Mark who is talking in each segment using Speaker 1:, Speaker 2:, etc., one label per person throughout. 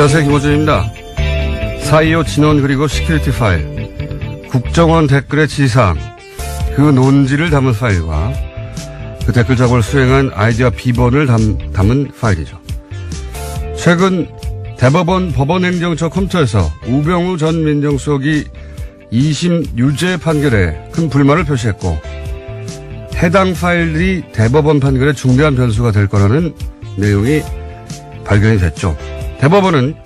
Speaker 1: 안녕하세요. 김호준입니다. 4.25 진원 그리고 시큐리티 파일, 국정원 댓글의 지상, 그 논지를 담은 파일과 그 댓글 작업을 수행한 아이디어 비번을 담은 파일이죠. 최근 대법원 법원행정처 컴퓨터에서 우병우 전 민정수석이 2심 유죄 판결에 큰 불만을 표시했고 해당 파일이 대법원 판결에 중대한 변수가 될 거라는 내용이 발견이 됐죠. 대법원은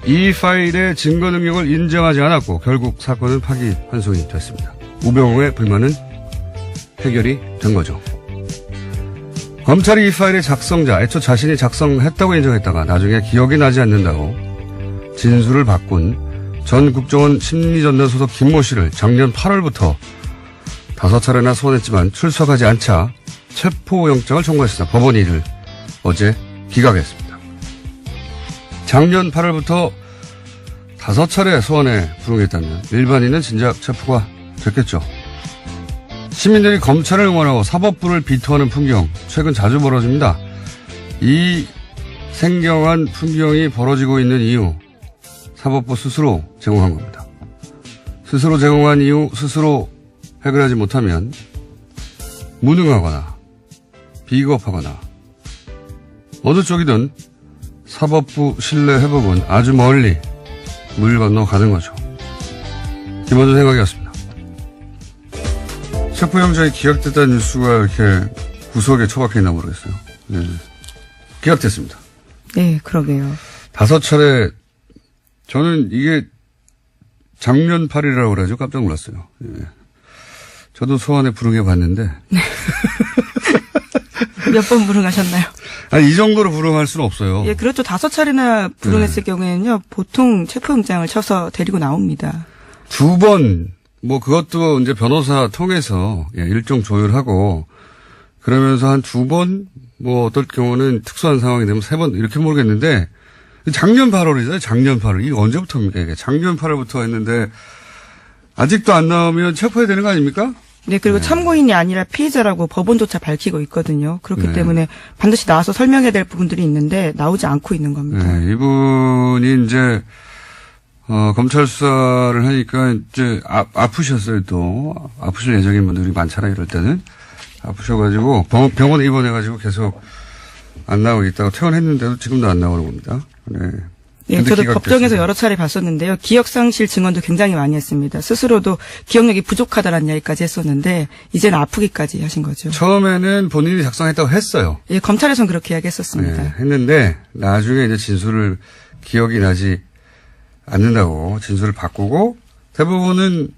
Speaker 1: 이 파일의 증거 능력을 인정하지 않았고 결국 사건은 파기환송이 됐습니다. 우병우의 불만은 해결이 된 거죠. 검찰이 이 파일의 작성자, 애초 자신이 작성했다고 인정했다가 나중에 기억이 나지 않는다고 진술을 바꾼 전 국정원 심리전단 소속 김모 씨를 작년 8월부터 5차례나 소환했지만 출석하지 않자 체포영장을 청구했습니다. 법원이 이를 어제 기각했습니다. 작년 8월부터 5차례 소환에 불응했다면 일반인은 진작 체포가 됐겠죠. 시민들이 검찰을 응원하고 사법부를 비토하는 풍경 최근 자주 벌어집니다. 이 생경한 풍경이 벌어지고 있는 이유 사법부 스스로 제공한 겁니다. 스스로 제공한 이유 스스로 해결하지 못하면 무능하거나 비겁하거나 어느 쪽이든 사법부 신뢰 회복은 아주 멀리 물 건너 가는 거죠. 김원준 생각이었습니다. 체포영장이 기각됐다는 뉴스가 이렇게 구석에 처박혀 있나 모르겠어요. 네. 기각됐습니다.
Speaker 2: 네, 그러게요.
Speaker 1: 5차례, 저는 이게 작년 8일이라고 그러죠. 깜짝 놀랐어요. 네. 저도 소환에 불응해 봤는데.
Speaker 2: 몇 번 불응하셨나요?
Speaker 1: 아니, 이 정도로 불응할 수는 없어요.
Speaker 2: 예, 그렇죠. 5차례나 불응했을 경우에는요, 보통 체포영장을 쳐서 데리고 나옵니다.
Speaker 1: 2번, 그것도 이제 변호사 통해서, 일종 조율하고, 그러면서 한 2번, 어떨 경우는 특수한 상황이 되면 3번, 이렇게 모르겠는데, 작년 8월이잖아요. 작년 8월. 이게 언제부터입니까? 이게 작년 8월부터 했는데, 아직도 안 나오면 체포해야 되는 거 아닙니까?
Speaker 2: 네, 그리고 참고인이 아니라 피의자라고 법원조차 밝히고 있거든요. 그렇기 때문에 반드시 나와서 설명해야 될 부분들이 있는데 나오지 않고 있는 겁니다.
Speaker 1: 네, 이분이 이제 검찰 수사를 하니까 이제 아프셨어요. 또 아프실 예정인 분들이 많잖아요. 이럴 때는 아프셔가지고 병원에 입원해가지고 계속 안 나오고 있다가 퇴원했는데도 지금도 안 나오는 겁니다. 네.
Speaker 2: 예, 저도 법정에서 여러 차례 봤었는데요. 기억상실 증언도 굉장히 많이 했습니다. 스스로도 기억력이 부족하다는 이야기까지 했었는데 이제는 아프기까지 하신 거죠.
Speaker 1: 처음에는 본인이 작성했다고 했어요.
Speaker 2: 예, 검찰에서는 그렇게 이야기했었습니다.
Speaker 1: 네, 했는데 나중에 이제 진술을 기억이 나지 않는다고 진술을 바꾸고 대부분은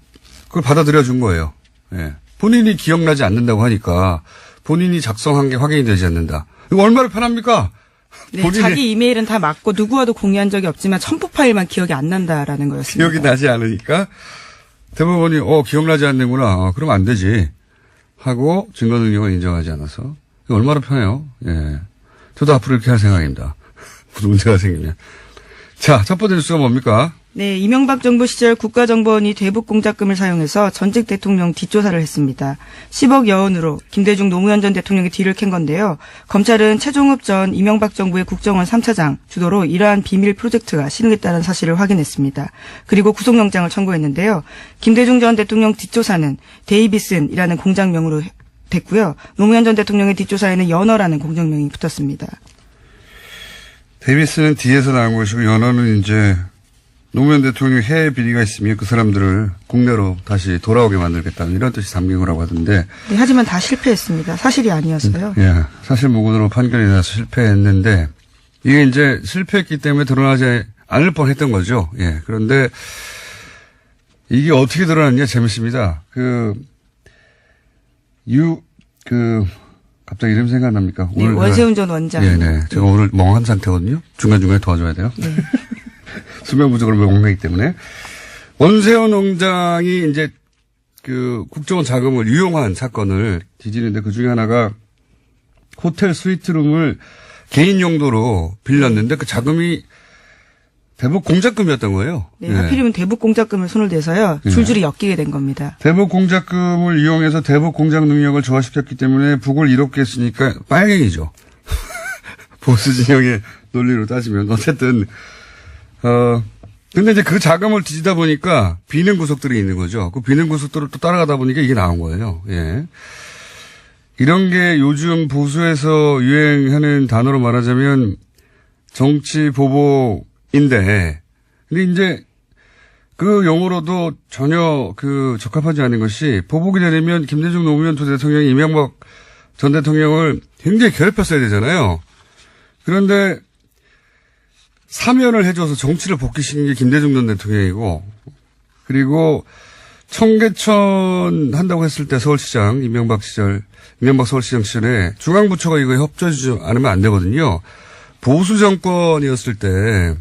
Speaker 1: 그걸 받아들여 준 거예요. 예. 본인이 기억나지 않는다고 하니까 본인이 작성한 게 확인이 되지 않는다. 이거 얼마나 편합니까?
Speaker 2: 네, 자기 이메일은 다 맞고 누구와도 공유한 적이 없지만 첨부 파일만 기억이 안 난다라는 거였습니다.
Speaker 1: 기억이 나지 않으니까 대법원이 기억나지 않는구나. 그러면 안 되지 하고 증거 능력을 인정하지 않아서 이거 얼마나 편해요. 예, 저도 앞으로 이렇게 할 생각입니다. 무슨 문제가 생기면. 자, 첫 번째 뉴스가 뭡니까?
Speaker 2: 네, 이명박 정부 시절 국가정보원이 대북 공작금을 사용해서 전직 대통령 뒷조사를 했습니다. 10억 여원으로 김대중 노무현 전 대통령의 뒤를 캔 건데요. 검찰은 최종업 전 이명박 정부의 국정원 3차장 주도로 이러한 비밀 프로젝트가 실행했다는 사실을 확인했습니다. 그리고 구속영장을 청구했는데요. 김대중 전 대통령 뒷조사는 데이비슨이라는 공장명으로 됐고요. 노무현 전 대통령의 뒷조사에는 연어라는 공장명이 붙었습니다.
Speaker 1: 데이비슨은 뒤에서 나온 것이고 연어는 이제 노무현 대통령 해외 비리가 있으면 그 사람들을 국내로 다시 돌아오게 만들겠다는 이런 뜻이 담긴 거라고 하던데.
Speaker 2: 네, 하지만 다 실패했습니다. 사실이 아니어서요.
Speaker 1: 예, 사실무근으로 판결이 나서 실패했는데 이게 이제 실패했기 때문에 드러나지 않을 뻔했던 거죠. 예, 그런데 이게 어떻게 드러났냐 재밌습니다. 갑자기 이름 생각납니까?
Speaker 2: 네, 원세훈 전 원장.
Speaker 1: 네. 제가 오늘 멍한 상태거든요. 중간중간에 도와줘야 돼요. 네. 수면 부족으로 멍하기 때문에. 원세훈 원장이 이제 국정원 자금을 유용한 사건을 뒤지는데 그 중에 하나가 호텔 스위트룸을 개인 용도로 빌렸는데 그 자금이 대북 공작금이었던 거예요.
Speaker 2: 네, 하필이면 대북 공작금을 손을 대서요. 줄줄이 엮이게 된 겁니다.
Speaker 1: 대북 공작금을 이용해서 대북 공작 능력을 조화시켰기 때문에 북을 이롭게 했으니까 빨갱이죠. 보수 진영의 논리로 따지면 어쨌든 근데 이제 그 자금을 뒤지다 보니까 비는 구석들이 있는 거죠. 그 비는 구석들을 또 따라가다 보니까 이게 나온 거예요. 예. 이런 게 요즘 보수에서 유행하는 단어로 말하자면 정치 보복인데, 근데 이제 그 용어로도 전혀 적합하지 않은 것이 보복이 되려면 김대중 노무현 두 대통령이 이명박 전 대통령을 굉장히 괴롭혔어야 되잖아요. 그런데 사면을 해줘서 정치를 복귀시킨 게 김대중 전 대통령이고, 그리고 청계천 한다고 했을 때 서울시장, 이명박 서울시장 시절에 중앙부처가 이거 협조해주지 않으면 안 되거든요. 보수 정권이었을 때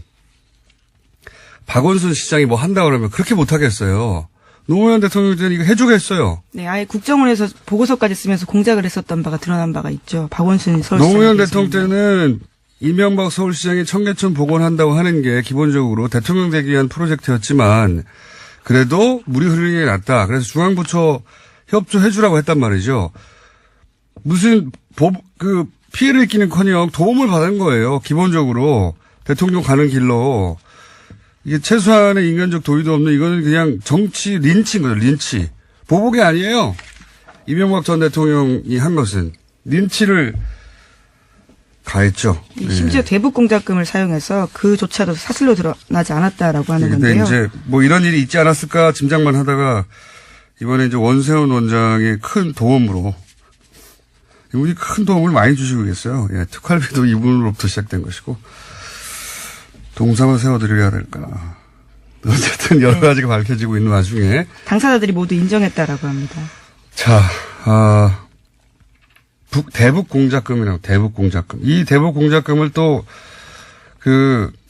Speaker 1: 박원순 시장이 뭐 한다 그러면 그렇게 못하겠어요. 노무현 대통령 때는 이거 해주겠어요.
Speaker 2: 네, 아예 국정원에서 보고서까지 쓰면서 공작을 했었던 바가 드러난 바가 있죠. 박원순 서울시장.
Speaker 1: 노무현 대통령 때는 이명박 서울시장이 청계천 복원한다고 하는 게 기본적으로 대통령 되기 위한 프로젝트였지만 그래도 물이 흐르는 게 낫다. 그래서 중앙부처 협조해주라고 했단 말이죠. 무슨 피해를 입기는커녕 도움을 받은 거예요. 기본적으로 대통령 가는 길로. 이게 최소한의 인간적 도의도 없는 이거는 그냥 정치 린치인 거죠. 린치. 보복이 아니에요. 이명박 전 대통령이 한 것은 린치를 가했죠.
Speaker 2: 심지어 대북 공작금을 사용해서 그조차도 사실로 드러나지 않았다라고 하는 건데요.
Speaker 1: 근데 이제 뭐 이런 일이 있지 않았을까 짐작만 하다가 이번에 이제 원세훈 원장의 큰 도움으로 이분이 큰 도움을 많이 주시고 계세요. 예, 특활비도 이분으로부터 시작된 것이고 동상을 세워드려야 될까. 어쨌든 여러 가지가 밝혀지고 있는 와중에
Speaker 2: 당사자들이 모두 인정했다라고 합니다.
Speaker 1: 자, 대북 공작금이라고 대북 공작금. 이 대북 공작금을 또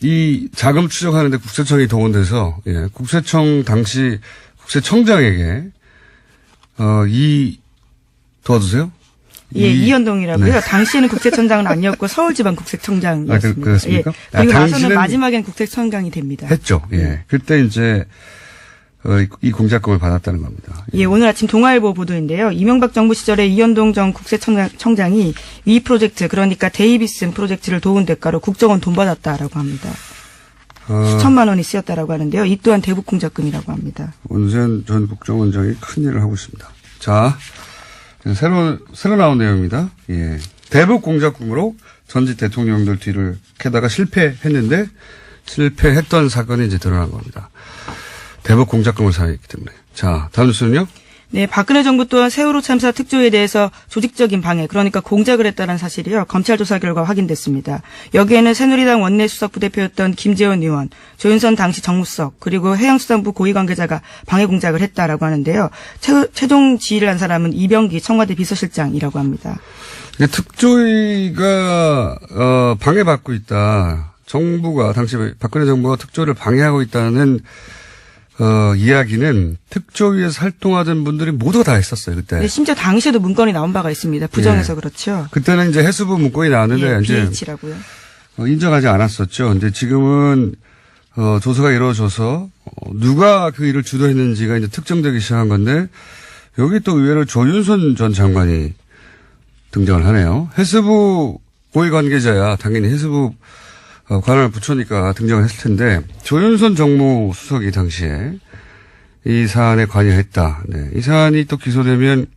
Speaker 1: 이 자금 추적하는데 국세청이 동원돼서 예, 국세청 당시 국세청장에게 도와주세요.
Speaker 2: 예, 이현동이라고요. 네. 당시에는 국세청장은 아니었고 서울지방국세청장이었습니다.
Speaker 1: 그렇습니까?
Speaker 2: 예. 그리고 나서는 마지막엔 국세청장이 됩니다.
Speaker 1: 했죠. 예. 그때 이제 이 공작금을 받았다는 겁니다.
Speaker 2: 예, 오늘 아침 동아일보 보도인데요. 이명박 정부 시절에 이현동 전 국세청장이 위 프로젝트, 그러니까 데이비슨 프로젝트를 도운 대가로 국정원 돈 받았다라고 합니다. 수천만 원이 쓰였다라고 하는데요. 이 또한 대북 공작금이라고 합니다.
Speaker 1: 원세훈 전 국정원장이 큰 일을 하고 있습니다. 자, 새로 나온 내용입니다. 예. 대북 공작금으로 전직 대통령들 뒤를 캐다가 실패했는데 실패했던 사건이 이제 드러난 겁니다. 대북 공작금을 사용했기 때문에. 자, 다음 뉴스는요?
Speaker 2: 네, 박근혜 정부 또한 세월호 참사 특조위에 대해서 조직적인 방해, 그러니까 공작을 했다는 사실이요. 검찰 조사 결과 확인됐습니다. 여기에는 새누리당 원내수석 부대표였던 김재원 의원, 조윤선 당시 정무수석, 그리고 해양수산부 고위 관계자가 방해 공작을 했다라고 하는데요. 최종 지휘를 한 사람은 이병기 청와대 비서실장이라고 합니다.
Speaker 1: 특조위가 방해받고 있다. 정부가 당시 박근혜 정부가 특조위를 방해하고 있다는 이야기는 특조위에서 활동하던 분들이 모두 다 했었어요, 그때.
Speaker 2: 네, 심지어 당시에도 문건이 나온 바가 있습니다. 부정해서 예. 그렇죠.
Speaker 1: 그때는 이제 해수부 문건이 나왔는데,
Speaker 2: 예, BH라고요.
Speaker 1: 인정하지 않았었죠. 근데 지금은, 조사가 이루어져서, 누가 그 일을 주도했는지가 이제 특정되기 시작한 건데, 여기 또 의외로 조윤선 전 장관이 등장을 하네요. 해수부 고위 관계자야, 당연히 해수부 관할 부처니까 등장을 했을 텐데 조윤선 정무수석이 당시에 이 사안에 관여했다. 네, 이 사안이 또 기소되면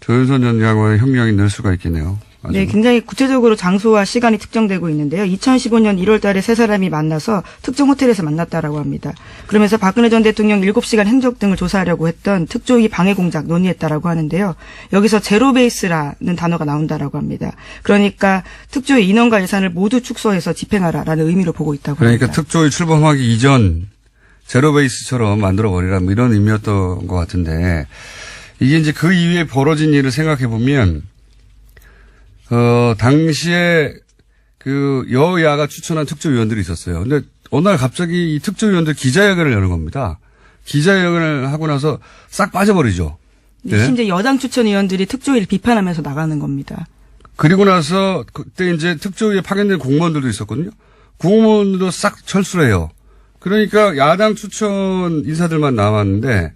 Speaker 1: 조윤선 전 장관의 형량이 늘 수가 있겠네요.
Speaker 2: 네, 굉장히 구체적으로 장소와 시간이 특정되고 있는데요. 2015년 1월 달에 세 사람이 만나서 특정 호텔에서 만났다라고 합니다. 그러면서 박근혜 전 대통령 7시간 행적 등을 조사하려고 했던 특조위 방해 공작 논의했다라고 하는데요. 여기서 제로베이스라는 단어가 나온다라고 합니다. 그러니까 특조위 인원과 예산을 모두 축소해서 집행하라라는 의미로 보고 있다고
Speaker 1: 그러니까
Speaker 2: 합니다.
Speaker 1: 특조위 출범하기 이전 제로베이스처럼 만들어버리라 뭐 이런 의미였던 것 같은데 이게 이제 그 이후에 벌어진 일을 생각해 보면 당시에 여야가 추천한 특조위원들이 있었어요. 근데 어느 날 갑자기 이 특조위원들 기자회견을 여는 겁니다. 기자회견을 하고 나서 싹 빠져버리죠.
Speaker 2: 네. 심지어 여당 추천 의원들이 특조위를 비판하면서 나가는 겁니다.
Speaker 1: 그리고 나서 그때 이제 특조위에 파견된 공무원들도 있었거든요. 공무원들도 싹 철수를 해요. 그러니까 야당 추천 인사들만 남았는데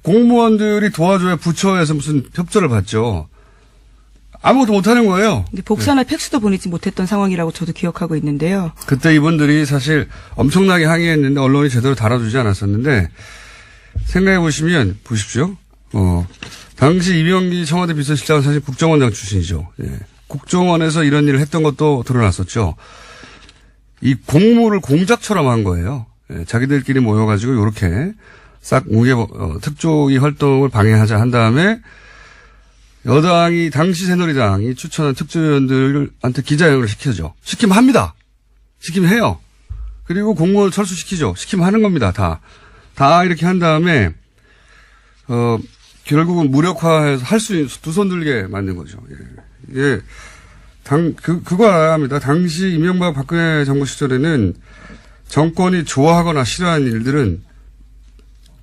Speaker 1: 공무원들이 도와줘야 부처에서 무슨 협조를 받죠. 아무것도 못하는 거예요.
Speaker 2: 근데 복사나 팩스도 보내지 못했던 상황이라고 저도 기억하고 있는데요.
Speaker 1: 그때 이분들이 사실 엄청나게 항의했는데 언론이 제대로 다뤄주지 않았었는데 생각해 보시면 보십시오. 당시 이명기 청와대 비서실장은 사실 국정원장 출신이죠. 예. 국정원에서 이런 일을 했던 것도 드러났었죠. 이 공무를 공작처럼 한 거예요. 예. 자기들끼리 모여가지고 이렇게 싹 특조위 활동을 방해하자 한 다음에 여당이 당시 새누리당이 추천한 특조위원들한테 기자회견을 시켜줘. 시키면 합니다. 시키면 해요. 그리고 공무원을 철수시키죠. 시키면 하는 겁니다. 다 이렇게 한 다음에 결국은 무력화해서 할 수 있는 두 손 들게 만든 거죠. 예. 그거 알아야 합니다. 당시 이명박 박근혜 정부 시절에는 정권이 좋아하거나 싫어하는 일들은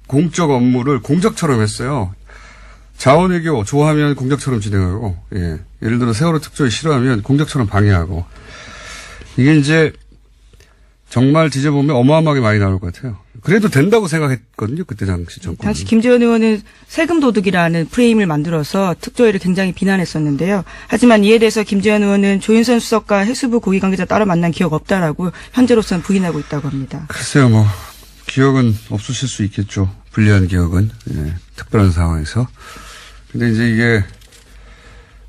Speaker 1: 공적 업무를 공작처럼 했어요. 자원외교 좋아하면 공작처럼 진행하고, 예. 예를 들어 세월호 특조위 싫어하면 공작처럼 방해하고. 이게 이제 정말 뒤져보면 어마어마하게 많이 나올 것 같아요. 그래도 된다고 생각했거든요. 그때 당시 정권.
Speaker 2: 당시 김재원 의원은 세금 도둑이라는 프레임을 만들어서 특조위를 굉장히 비난했었는데요. 하지만 이에 대해서 김재원 의원은 조윤선 수석과 해수부 고위 관계자 따로 만난 기억 없다라고 현재로서는 부인하고 있다고 합니다.
Speaker 1: 글쎄요, 기억은 없으실 수 있겠죠. 불리한 기억은. 예, 특별한 상황에서. 근데 이제 이게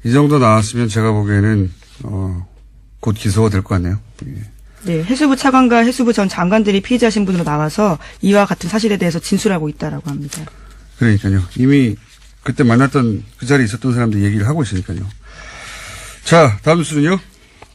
Speaker 1: 이 정도 나왔으면 제가 보기에는 곧 기소가 될 것 같네요. 예.
Speaker 2: 네, 해수부 차관과 해수부 전 장관들이 피의자 신분으로 나와서 이와 같은 사실에 대해서 진술하고 있다라고 합니다.
Speaker 1: 그러니까요. 이미 그때 만났던 그 자리에 있었던 사람들이 얘기를 하고 있으니까요. 자, 다음 수는요.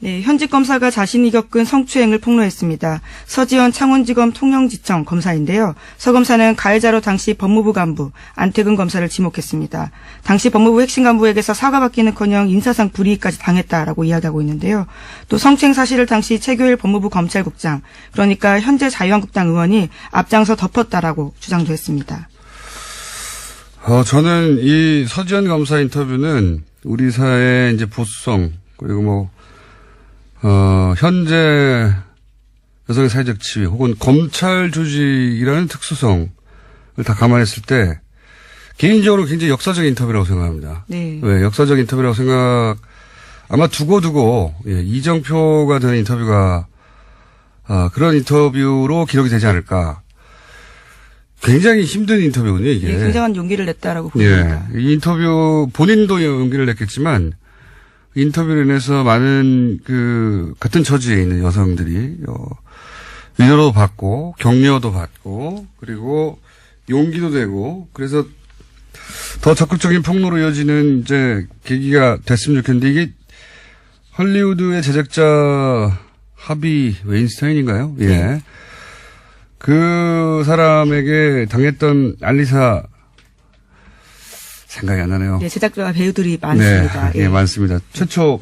Speaker 2: 네, 현직 검사가 자신이 겪은 성추행을 폭로했습니다. 서지현 창원지검 통영지청 검사인데요. 서 검사는 가해자로 당시 법무부 간부 안태근 검사를 지목했습니다. 당시 법무부 핵심 간부에게서 사과받기는커녕 인사상 불이익까지 당했다라고 이야기하고 있는데요. 또 성추행 사실을 당시 최교일 법무부 검찰국장, 그러니까 현재 자유한국당 의원이 앞장서 덮었다라고 주장도 했습니다.
Speaker 1: 저는 이 서지현 검사 인터뷰는 우리 사회의 이제 보수성 그리고 현재 여성의 사회적 지위 혹은 검찰 조직이라는 특수성을 다 감안했을 때 개인적으로 굉장히 역사적 인터뷰라고 생각합니다.
Speaker 2: 네.
Speaker 1: 왜 역사적 인터뷰라고 아마 두고 이정표가 되는 인터뷰가 그런 인터뷰로 기록이 되지 않을까. 굉장히 힘든 인터뷰군요, 이게.
Speaker 2: 네, 굉장한 용기를 냈다라고 봅니다.
Speaker 1: 예. 이 인터뷰 본인도 용기를 냈겠지만 인터뷰로 인해서 많은 같은 처지에 있는 여성들이 위로도 받고 격려도 받고 그리고 용기도 되고 그래서 더 적극적인 폭로로 이어지는 이제 계기가 됐으면 좋겠는데 이게 헐리우드의 제작자 하비 웨인스타인인가요? 예.
Speaker 2: 네.
Speaker 1: 그 사람에게 당했던 알리사 생각이 안 나네요.
Speaker 2: 네, 제작자와 배우들이 많습니다.
Speaker 1: 네, 예, 많습니다. 최초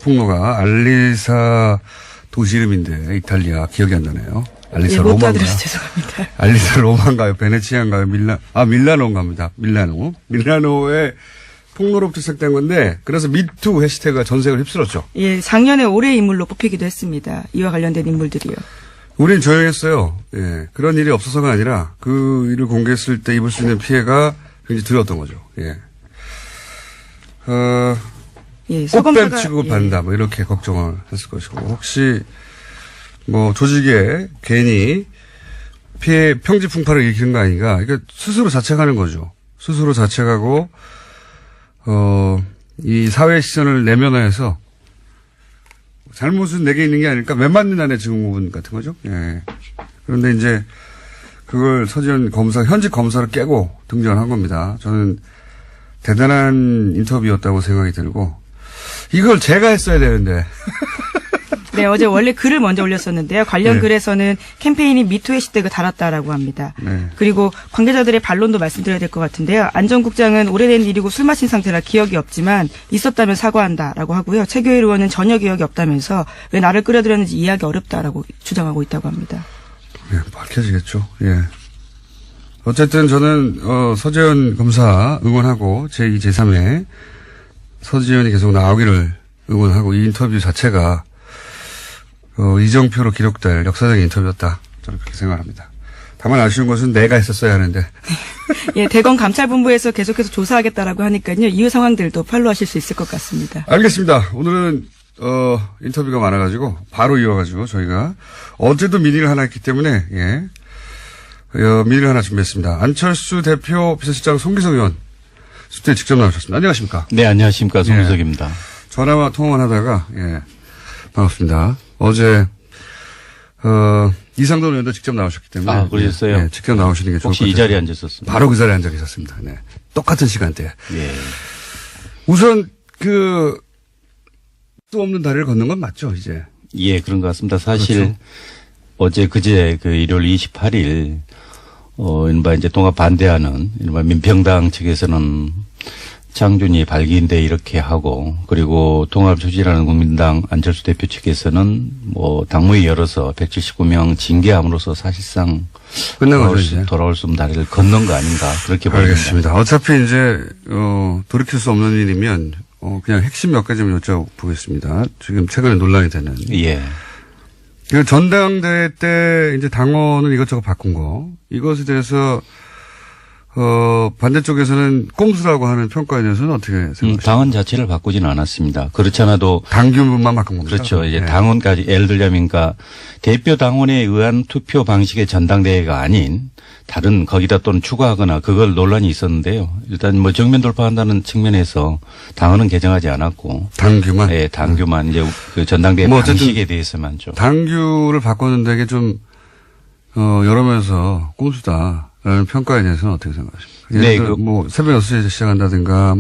Speaker 1: 폭로가 알리사 도시 이름인데 이탈리아 기억이 안 나네요. 알리사
Speaker 2: 못
Speaker 1: 로마인가요?
Speaker 2: 알아들어서 죄송합니다.
Speaker 1: 알리사 로마인가요? 베네치아인가요? 밀라노인가 합니다. 밀라노의 폭로로부터 시작된 건데 그래서 미투 해시태그가 전 세계를 휩쓸었죠.
Speaker 2: 예, 작년에 올해의 인물로 뽑히기도 했습니다. 이와 관련된 인물들이요.
Speaker 1: 우린 조용했어요. 예, 그런 일이 없어서가 아니라 그 일을 공개했을 때 입을 수 있는 피해가 굉장히 두려웠던 거죠. 예.
Speaker 2: 예,
Speaker 1: 꽃뱀 취급을 받는다. 이렇게 걱정을 했을 것이고. 혹시, 조직에 괜히 평지 풍파를 일으키는 거 아닌가. 그러니까 스스로 자책하는 거죠. 스스로 자책하고, 이 사회 시선을 내면화해서 잘못은 내게 있는 게 아닐까. 매 맞는 안에 증후군 같은 거죠. 예. 그런데 이제 그걸 서지현 현직 검사를 깨고 등장한 겁니다. 저는 대단한 인터뷰였다고 생각이 들고, 이걸 제가 했어야 되는데.
Speaker 2: 네, 어제 원래 글을 먼저 올렸었는데요. 관련 글에서는 캠페인이 미투 해시태그 달았다라고 합니다.
Speaker 1: 네.
Speaker 2: 그리고 관계자들의 반론도 말씀드려야 될 것 같은데요. 안 전 국장은 오래된 일이고 술 마신 상태라 기억이 없지만 있었다면 사과한다라고 하고요. 최교일 의원은 전혀 기억이 없다면서 왜 나를 끌어들였는지 이해하기 어렵다라고 주장하고 있다고 합니다.
Speaker 1: 예, 밝혀지겠죠. 예. 어쨌든 저는 서지현 검사 응원하고 제2, 제3회 서지현이 계속 나오기를 응원하고 이 인터뷰 자체가 이정표로 기록될 역사적인 인터뷰였다. 저는 그렇게 생각합니다. 다만 아쉬운 것은 내가 했었어야 하는데.
Speaker 2: 예, 대검 감찰본부에서 계속해서 조사하겠다라고 하니까요. 이후 상황들도 팔로우하실 수 있을 것 같습니다.
Speaker 1: 알겠습니다. 오늘은 인터뷰가 많아가지고 바로 이어가지고 저희가 어제도 민의를 하나 했기 때문에 민의를 하나 준비했습니다. 안철수 대표 비서실장 송기석 의원 스튜디오에 직접 나오셨습니다. 안녕하십니까?
Speaker 3: 네, 안녕하십니까. 송기석입니다.
Speaker 1: 전화와 통화만 하다가 반갑습니다. 어제 이상돈 의원도 직접 나오셨기 때문에.
Speaker 3: 아, 그러셨어요?
Speaker 1: 네, 직접 나오시는 게 좋을 것
Speaker 3: 혹시
Speaker 1: 같아요.
Speaker 3: 이 자리에 앉으셨습니까?
Speaker 1: 바로 그 자리에 앉아 계셨습니다. 네. 똑같은 시간대에.
Speaker 3: 예.
Speaker 1: 우선 또 없는 다리를 걷는 건 맞죠, 이제?
Speaker 3: 예, 그런 것 같습니다. 사실
Speaker 1: 그렇죠.
Speaker 3: 어제 그제 일월 28일 이른바 이제 통합 반대하는 이른바 민평당 측에서는 장준이 발기인데 이렇게 하고 그리고 통합 추진하는 국민당 안철수 대표 측에서는 당무위 열어서 179명 징계함으로써 사실상
Speaker 1: 끝난 거죠, 이제.
Speaker 3: 돌아올 수 없는 다리를 걷는 거 아닌가 그렇게 보입니다.
Speaker 1: 알겠습니다. 어차피 이제 돌이킬 수 없는 일이면 그냥 핵심 몇 가지만 여쭤보겠습니다. 지금 최근에 논란이 되는.
Speaker 3: 예.
Speaker 1: 그 전당대회 때 이제 당원을 이것저것 바꾼 거 이것에 대해서 반대쪽에서는 꼼수라고 하는 평가에 대해서는 어떻게 생각하십니까?
Speaker 3: 당원 자체를 바꾸지는 않았습니다. 그렇지 않아도
Speaker 1: 당규문만 바꾼 겁니다.
Speaker 3: 그렇죠. 이제
Speaker 1: 네.
Speaker 3: 당원까지 예를 들자면 그러니까 대표 당원에 의한 투표 방식의 전당대회가 아닌 다른 거기다 또는 추가하거나 그걸 논란이 있었는데요. 일단 정면 돌파한다는 측면에서 당원은 개정하지 않았고
Speaker 1: 당규만.
Speaker 3: 예, 당규만 이제 그 전당대회 방식에 대해서만 좀
Speaker 1: 당규를 바꿨는데 이게 좀 여러 면에서 꼼수다라는 평가에 대해서는 어떻게 생각하십니까?
Speaker 3: 네,
Speaker 1: 새벽 6시에 시작한다든가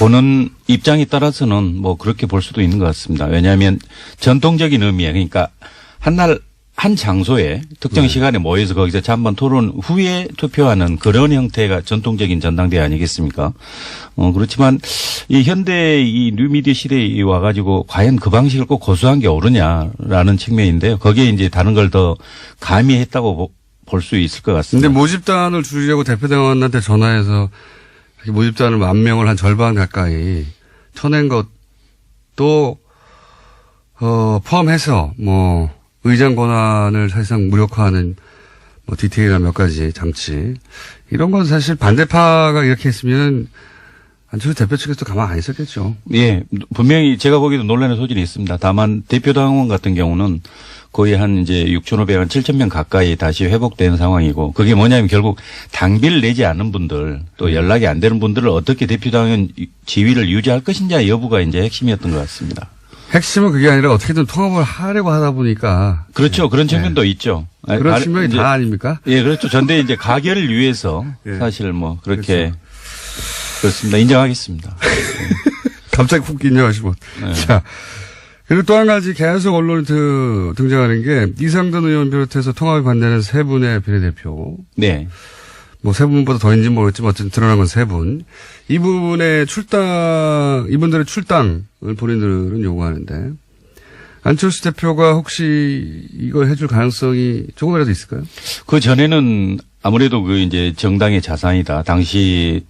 Speaker 3: 보는 입장에 따라서는 그렇게 볼 수도 있는 것 같습니다. 왜냐하면 전통적인 의미에 그러니까 한 장소에 특정 시간에 모여서 거기서 잠깐 토론 후에 투표하는 그런 형태가 전통적인 전당대회 아니겠습니까? 그렇지만 이 현대 이 뉴미디어 시대에 와가지고 과연 그 방식을 꼭 고수한 게 옳으냐라는 측면인데요. 거기에 이제 다른 걸 더 가미했다고 볼 수 있을 것 같습니다.
Speaker 1: 근데 모집단을 줄이려고 대표당원한테 전화해서 모집단을 10,000명을 한 절반 가까이 쳐낸 것도 포함해서 의장 권한을 사실상 무력화하는 디테일한 몇 가지 장치 이런 건 사실 반대파가 이렇게 했으면 안철수 대표 측에서도 가만 안 있었겠죠.
Speaker 3: 예, 분명히 제가 보기에도 논란의 소질이 있습니다. 다만 대표당원 같은 경우는 거의 한 이제 6,500한 7,000명 가까이 다시 회복된 상황이고 그게 뭐냐면 결국 당비를 내지 않는 분들 또 연락이 안 되는 분들을 어떻게 대표당원 지위를 유지할 것인지 여부가 이제 핵심이었던 것 같습니다.
Speaker 1: 핵심은 그게 아니라 어떻게든 통합을 하려고 하다 보니까.
Speaker 3: 그렇죠. 그런 측면도 있죠.
Speaker 1: 그런 측면이 다 아닙니까?
Speaker 3: 예, 그렇죠. 전대 이제 가결을 위해서 사실 그렇게
Speaker 1: 그렇죠.
Speaker 3: 그렇습니다. 인정하겠습니다.
Speaker 1: 갑자기 훅 인정하시고.
Speaker 3: 네.
Speaker 1: 자. 그리고 또 한 가지 계속 언론에 등장하는 게 이상돈 의원 비롯해서 통합에 반대하는 세 분의 비례대표.
Speaker 3: 네.
Speaker 1: 세 분보다 더인지 모르겠지만 어쨌든 드러난 건 세 분. 이분들의 출당을 본인들은 요구하는데 안철수 대표가 혹시 이걸 해줄 가능성이 조금이라도 있을까요?
Speaker 3: 그 전에는 아무래도 이제 정당의 자산이다. 당시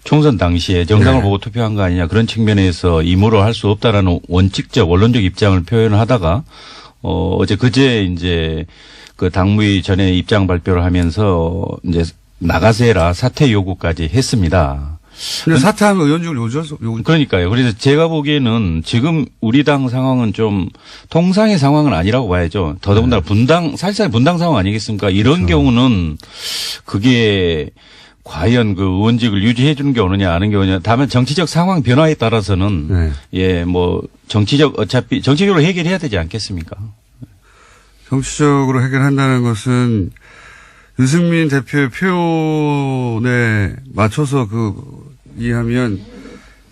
Speaker 3: 총선 당시에 정당을 보고 투표한 거 아니냐 그런 측면에서 임으로 할 수 없다라는 원칙적 원론적 입장을 표현을 하다가 어제 그제 이제 그 당무위 전에 입장 발표를 하면서 이제 나가세라 사퇴 요구까지 했습니다.
Speaker 1: 근데 사퇴하면 의원직을
Speaker 3: 그러니까요. 그래서 제가 보기에는 지금 우리 당 상황은 좀 통상의 상황은 아니라고 봐야죠. 더더군다나 사실상 분당 상황 아니겠습니까? 이런 경우는 그게 과연 그 의원직을 유지해 주는 게 오느냐 아는 게 오느냐. 다만 정치적 상황 변화에 따라서는 정치적으로 해결해야 되지 않겠습니까?
Speaker 1: 정치적으로 해결한다는 것은 유승민 대표의 표현에 맞춰서 이해하면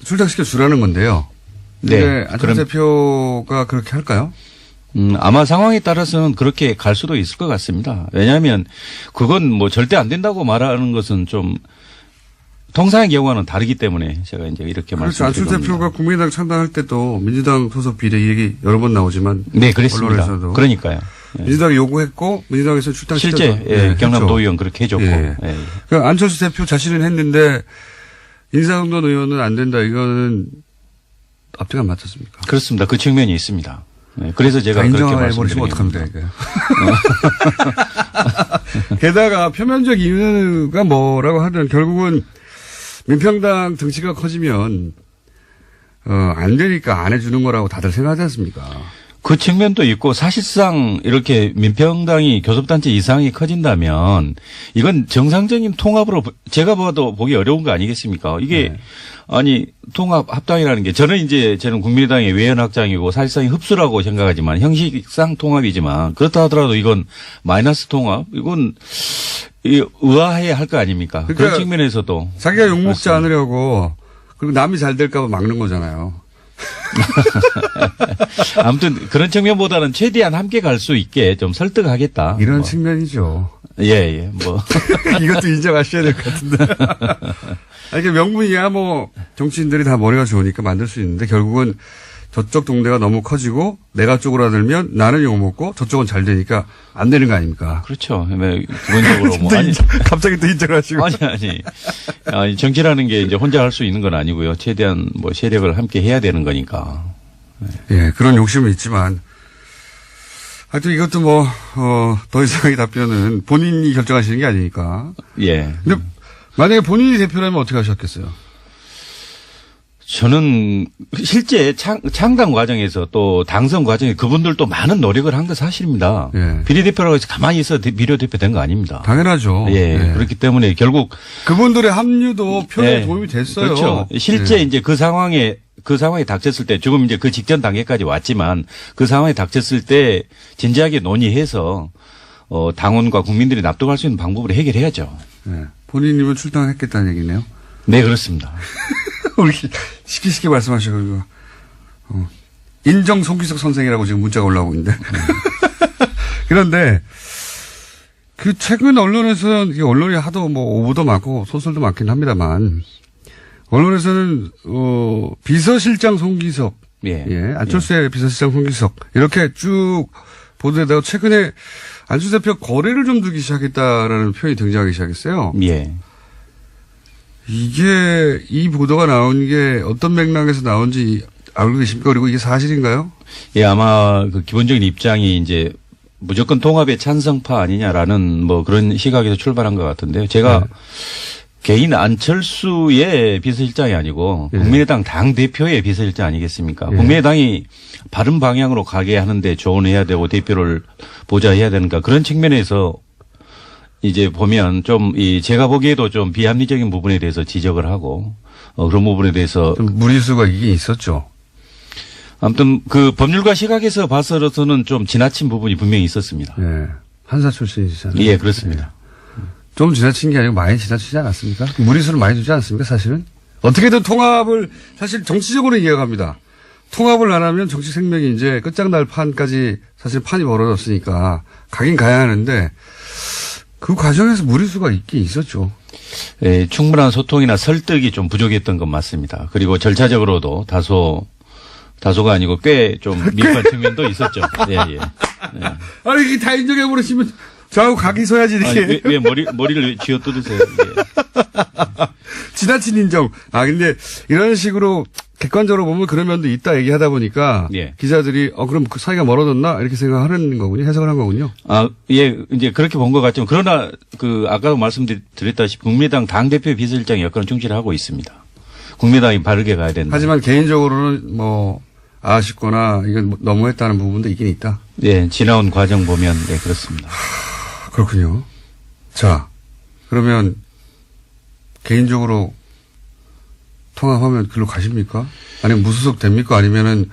Speaker 1: 출당시켜 주라는 건데요. 네. 안철수 대표가 그렇게 할까요?
Speaker 3: 아마 상황에 따라서는 그렇게 갈 수도 있을 것 같습니다. 왜냐하면 그건 절대 안 된다고 말하는 것은 좀 통상의 경우와는 다르기 때문에 제가 이제 이렇게
Speaker 1: 그렇죠.
Speaker 3: 말씀드린 겁니다.
Speaker 1: 안철수 대표가 국민의당 창당할 때도 민주당 소속 비례 이 얘기 여러 번 나오지만
Speaker 3: 네, 그랬습니다.
Speaker 1: 언론에서도
Speaker 3: 그러니까요.
Speaker 1: 민주당이 요구했고 민주당에서 출당시켰죠.
Speaker 3: 실제 경남도 의원 그렇게 해줬고.
Speaker 1: 그러니까 안철수 대표 자신은 했는데 인사동돈 의원은 안 된다. 이거는 앞뒤가 안 맞췄습니까?
Speaker 3: 그렇습니다. 그 측면이 있습니다. 그래서 제가 그렇게 말씀드린 겁니다.
Speaker 1: 어떡합니까, 게다가 표면적 이유가 뭐라고 하든 결국은 민평당 등치가 커지면 안 되니까 안 해주는 거라고 다들 생각하지 않습니까?
Speaker 3: 그 측면도 있고 사실상 이렇게 민평당이 교섭단체 이상이 커진다면 이건 정상적인 통합으로 제가 봐도 보기 어려운 거 아니겠습니까? 이게 아니 통합 합당이라는 게 저는 국민의당의 외연 확장이고 사실상 흡수라고 생각하지만 형식상 통합이지만 그렇다 하더라도 이건 마이너스 통합 이건 의아해야 할 거 아닙니까?
Speaker 1: 그러니까
Speaker 3: 그런 측면에서도
Speaker 1: 자기가 욕먹지 않으려고 그리고 남이 잘 될까 봐 막는 거잖아요.
Speaker 3: 아무튼 그런 측면보다는 최대한 함께 갈 수 있게 좀 설득하겠다.
Speaker 1: 이런 측면이죠.
Speaker 3: 예. 뭐.
Speaker 1: 이것도 인정하셔야 될 것 같은데. 아니, 그 명분이야 뭐 정치인들이 다 머리가 좋으니까 만들 수 있는데 결국은 저쪽 동네가 너무 커지고 내가 쪼그라들면 나는 욕먹고 저쪽은 잘 되니까 안 되는 거 아닙니까?
Speaker 3: 그렇죠. 기본적으로 뭐.
Speaker 1: 갑자기 또 인정하시고.
Speaker 3: 아니, 정치라는 게 이제 혼자 할 수 있는 건 아니고요. 최대한 뭐 세력을 함께 해야 되는 거니까.
Speaker 1: 예, 그런 욕심은 있지만. 하여튼 이것도 뭐, 더 이상의 답변은 본인이 결정하시는 게 아니니까.
Speaker 3: 예.
Speaker 1: 근데 만약에 본인이 대표라면 어떻게 하셨겠어요?
Speaker 3: 저는 실제 창당 과정에서 또 당선 과정에 그분들도 많은 노력을 한 거 사실입니다.
Speaker 1: 예.
Speaker 3: 비례대표라고 해서 가만히 있어 비례대표 된 거 아닙니다.
Speaker 1: 당연하죠.
Speaker 3: 예. 그렇기 때문에 결국
Speaker 1: 그분들의 합류도 표에 도움이 됐어요.
Speaker 3: 그렇죠. 실제 이제 그 상황에 닥쳤을 때 지금 이제 그 직전 단계까지 왔지만 그 상황에 닥쳤을 때 진지하게 논의해서 당원과 국민들이 납득할 수 있는 방법으로 해결해야죠.
Speaker 1: 네. 본인이면 출당했겠다는 얘기네요.
Speaker 3: 네, 그렇습니다.
Speaker 1: 우리 쉽게 말씀하셔가지고 인정 송기석 선생이라고 지금 문자가 올라오고 있는데 그런데 그 최근 언론에서는 언론이 하도 뭐 오보도 많고 소설도 많긴 합니다만 언론에서는 비서실장 송기석, 안철수의 비서실장 송기석 이렇게 쭉 보도되다가 최근에 안철수 대표 거래를 좀 두기 시작했다라는 표현이 등장하기 시작했어요.
Speaker 3: 예.
Speaker 1: 이게 이 보도가 나온 게 어떤 맥락에서 나온지 알고 계십니까? 그리고 이게 사실인가요?
Speaker 3: 예, 아마 그 기본적인 입장이 이제 무조건 통합의 찬성파 아니냐라는 뭐 그런 시각에서 출발한 것 같은데요. 제가 개인 안철수의 비서실장이 아니고 국민의당 당대표의 비서실장 아니겠습니까? 국민의당이 바른 방향으로 가게 하는데 조언해야 되고 대표를 보좌해야 되는가 그런 측면에서 이제 보면 좀 제가 보기에도 좀 비합리적인 부분에 대해서 지적을 하고 그런 부분에 대해서
Speaker 1: 좀 무리수가 이게 있었죠.
Speaker 3: 아무튼 그 법률가 시각에서 봐서는 좀 지나친 부분이 분명히 있었습니다.
Speaker 1: 네. 판사 출신이시잖아요.
Speaker 3: 예, 그렇습니다.
Speaker 1: 좀 지나친 게 아니고 많이 지나치지 않았습니까? 무리수를 많이 두지 않습니까, 사실은? 어떻게든 통합을 사실 정치적으로 이해갑니다. 통합을 안 하면 정치 생명이 이제 끝장날 판까지 사실 판이 벌어졌으니까 가긴 가야 하는데 그 과정에서 무리수가 있긴 있었죠.
Speaker 3: 예, 충분한 소통이나 설득이 좀 부족했던 건 맞습니다. 그리고 절차적으로도 다소가 아니고 꽤 좀 밀판 측면도 있었죠. 예.
Speaker 1: 아니, 이게 다 인정해버리시면 저하고 각이 서야지, 이렇게.
Speaker 3: 아니, 왜 머리를 쥐어 뜯으세요? 예.
Speaker 1: 지나친 인정. 근데 이런 식으로 객관적으로 보면 그런 면도 있다 얘기하다 보니까 기자들이 그럼 그 사이가 멀어졌나 이렇게 생각하는 거군요. 해석을 한 거군요.
Speaker 3: 예, 이제 그렇게 본 것 같지만 그러나 아까도 말씀드렸다시피 국민의당 당대표 비서실장 역할은 충실히 하고 있습니다. 국민의당이 바르게 가야 된다.
Speaker 1: 하지만 개인적으로는 뭐 아쉽거나 이건 너무했다는 부분도 있긴 있다.
Speaker 3: 예, 지나온 과정 보면 그렇습니다.
Speaker 1: 그렇군요. 자, 그러면 개인적으로 통합하면 글로 가십니까? 아니면 무소속 됩니까? 아니면은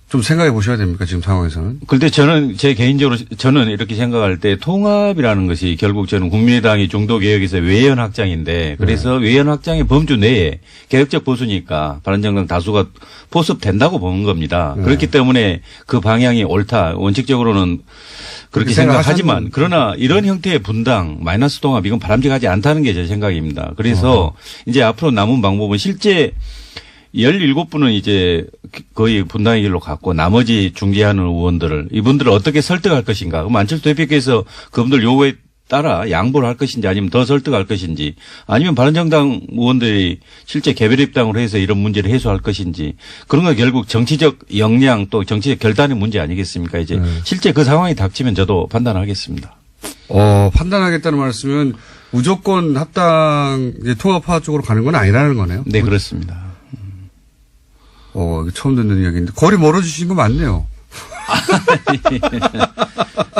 Speaker 1: 좀 생각해 보셔야 됩니까? 지금 상황에서는.
Speaker 3: 그런데 제 개인적으로 저는 이렇게 생각할 때 통합이라는 것이 결국 저는 국민의당이 중도 개혁에서 외연 확장인데 그래서 외연 확장의 범주 내에 개혁적 보수니까 바른정당 다수가 포섭된다고 보는 겁니다. 그렇기 때문에 그 방향이 옳다. 원칙적으로는 그렇게 생각하지만 그러나 이런 형태의 분당 마이너스 통합 이건 바람직하지 않다는 게 제 생각입니다. 그래서 이제 앞으로 남은 방법은 실제 17분은 이제 거의 분당의 길로 갔고 나머지 중재하는 의원들을 이분들을 어떻게 설득할 것인가. 그럼 안철수 대표께서 그분들 요구에 따라 양보를 할 것인지 아니면 더 설득할 것인지 아니면 바른정당 의원들이 실제 개별 입당으로 해서 이런 문제를 해소할 것인지 그런 건 결국 정치적 역량 또 정치적 결단의 문제 아니겠습니까? 이제 실제 그 상황이 닥치면 저도 판단하겠습니다.
Speaker 1: 판단하겠다는 말씀은 무조건 합당 통합화 쪽으로 가는 건 아니라는 거네요.
Speaker 3: 네, 그렇습니다.
Speaker 1: 이거 처음 듣는 이야기인데 거리 멀어지신 거 맞네요.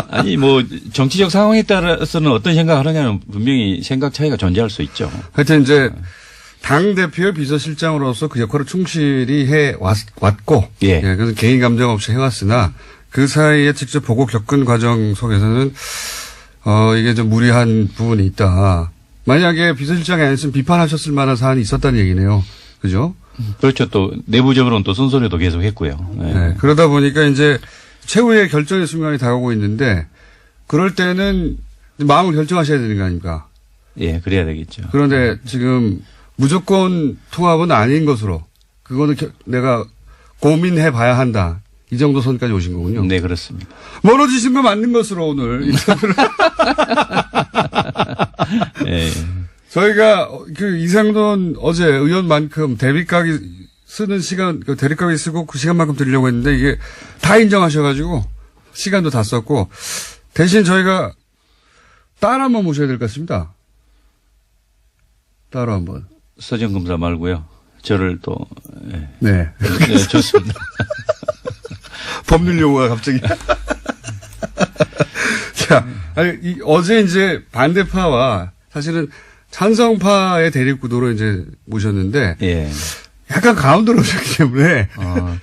Speaker 3: 아니, 뭐, 정치적 상황에 따라서는 어떤 생각을 하느냐는 분명히 생각 차이가 존재할 수 있죠.
Speaker 1: 하여튼 이제 당대표 비서실장으로서 그 역할을 충실히 해왔고,
Speaker 3: 예.
Speaker 1: 그래서 개인 감정 없이 해왔으나 그 사이에 직접 보고 겪은 과정 속에서는 이게 좀 무리한 부분이 있다. 만약에 비서실장이 아니었으면 비판하셨을 만한 사안이 있었다는 얘기네요. 그죠?
Speaker 3: 그렇죠. 또 내부적으로는 또 쓴소리도 계속 했고요. 네.
Speaker 1: 네. 그러다 보니까 이제 최후의 결정의 순간이 다가오고 있는데 그럴 때는 마음을 결정하셔야 되는 거 아닙니까?
Speaker 3: 예, 그래야 되겠죠.
Speaker 1: 그런데 지금 무조건 통합은 아닌 것으로 그거는 내가 고민해 봐야 한다. 이 정도 선까지 오신 거군요.
Speaker 3: 네, 그렇습니다.
Speaker 1: 멀어지신 거 맞는 것으로 오늘 인터뷰를.
Speaker 3: 예.
Speaker 1: 저희가 그 이상돈 어제 의원만큼 대립각이 쓰는 시간, 그 대립각이 쓰고 그 시간만큼 드리려고 했는데 이게 다 인정하셔가지고 시간도 다 썼고 대신 저희가 따로 한번 모셔야 될 것 같습니다. 따로 한번.
Speaker 3: 서정 검사 말고요. 저를 또 예.
Speaker 1: 네.
Speaker 3: 네, 좋습니다.
Speaker 1: 법률 용어가 갑자기. 자, 아니, 어제 이제 반대파와 사실은 찬성파의 대립구도로 이제 모셨는데.
Speaker 3: 예.
Speaker 1: 약간 가운데로 오셨기 때문에.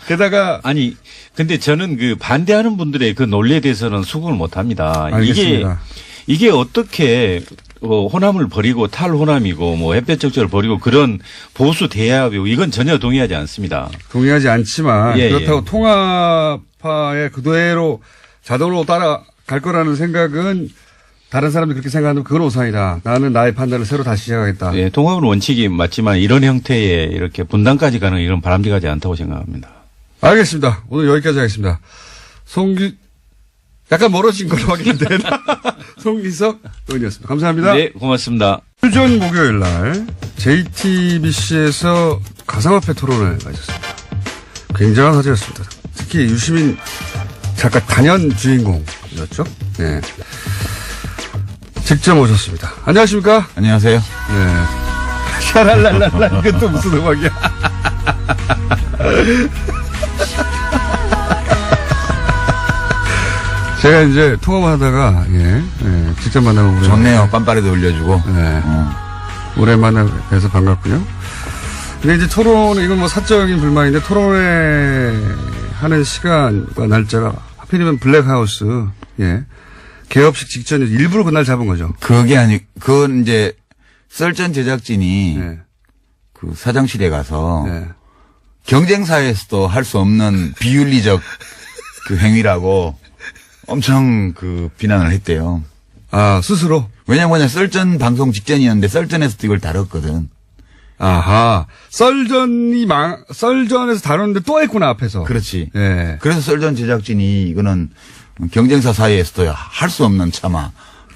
Speaker 1: 게다가.
Speaker 3: 아니, 근데 저는 그 반대하는 분들의 그 논리에 대해서는 수긍을 못 합니다.
Speaker 1: 알겠습니다.
Speaker 3: 이게 어떻게 호남을 버리고 탈호남이고 뭐 햇볕 적절을 버리고 그런 보수 대합이고 이건 전혀 동의하지 않습니다.
Speaker 1: 동의하지 않지만
Speaker 3: 예,
Speaker 1: 그렇다고
Speaker 3: 예.
Speaker 1: 통합파의 그대로 자동으로 따라갈 거라는 생각은 다른 사람들이 그렇게 생각하면 그건 오산이다. 나는 나의 판단을 새로 다시 시작하겠다.
Speaker 3: 예, 통합은 원칙이 맞지만 이런 형태의 이렇게 분단까지 가는 이런 바람직하지 않다고 생각합니다.
Speaker 1: 알겠습니다. 오늘 여기까지 하겠습니다. 약간 멀어진 걸로 확인된 송기석 의원이었습니다. 감사합니다.
Speaker 3: 네, 고맙습니다.
Speaker 1: 휴전 목요일 날 JTBC에서 가상화폐 토론회가 있었습니다. 굉장한 화제였습니다. 특히 유시민 작가 단연 주인공이었죠. 네. 직접 오셨습니다. 안녕하십니까?
Speaker 4: 안녕하세요.
Speaker 1: 네. 샤랄랄랄라 이건 또 무슨 음악이야. 제가 이제 통화만 하다가 직접 만나면
Speaker 4: 좋네요. 빰빠레도 올려주고.
Speaker 1: 네. 오랜만에 뵈서 반갑고요. 근데 이제 토론, 이건 뭐 사적인 불만인데 토론회 하는 시간과 날짜가 하필이면 블랙하우스, 개업식 직전에 일부러 그날 잡은 거죠.
Speaker 4: 그건 이제 썰전 제작진이
Speaker 1: 네.
Speaker 4: 그 사장실에 가서
Speaker 1: 네.
Speaker 4: 경쟁사에서도 할 수 없는 비윤리적 그 행위라고 엄청 그 비난을 했대요.
Speaker 1: 아, 스스로?
Speaker 4: 왜냐면 썰전 방송 직전이었는데 썰전에서도 이걸 다뤘거든.
Speaker 1: 아하. 썰전에서 다뤘는데 또 했구나, 앞에서.
Speaker 4: 그렇지.
Speaker 1: 예.
Speaker 4: 그래서 썰전 제작진이 이거는 경쟁사 사이에서도 할 수 없는 차마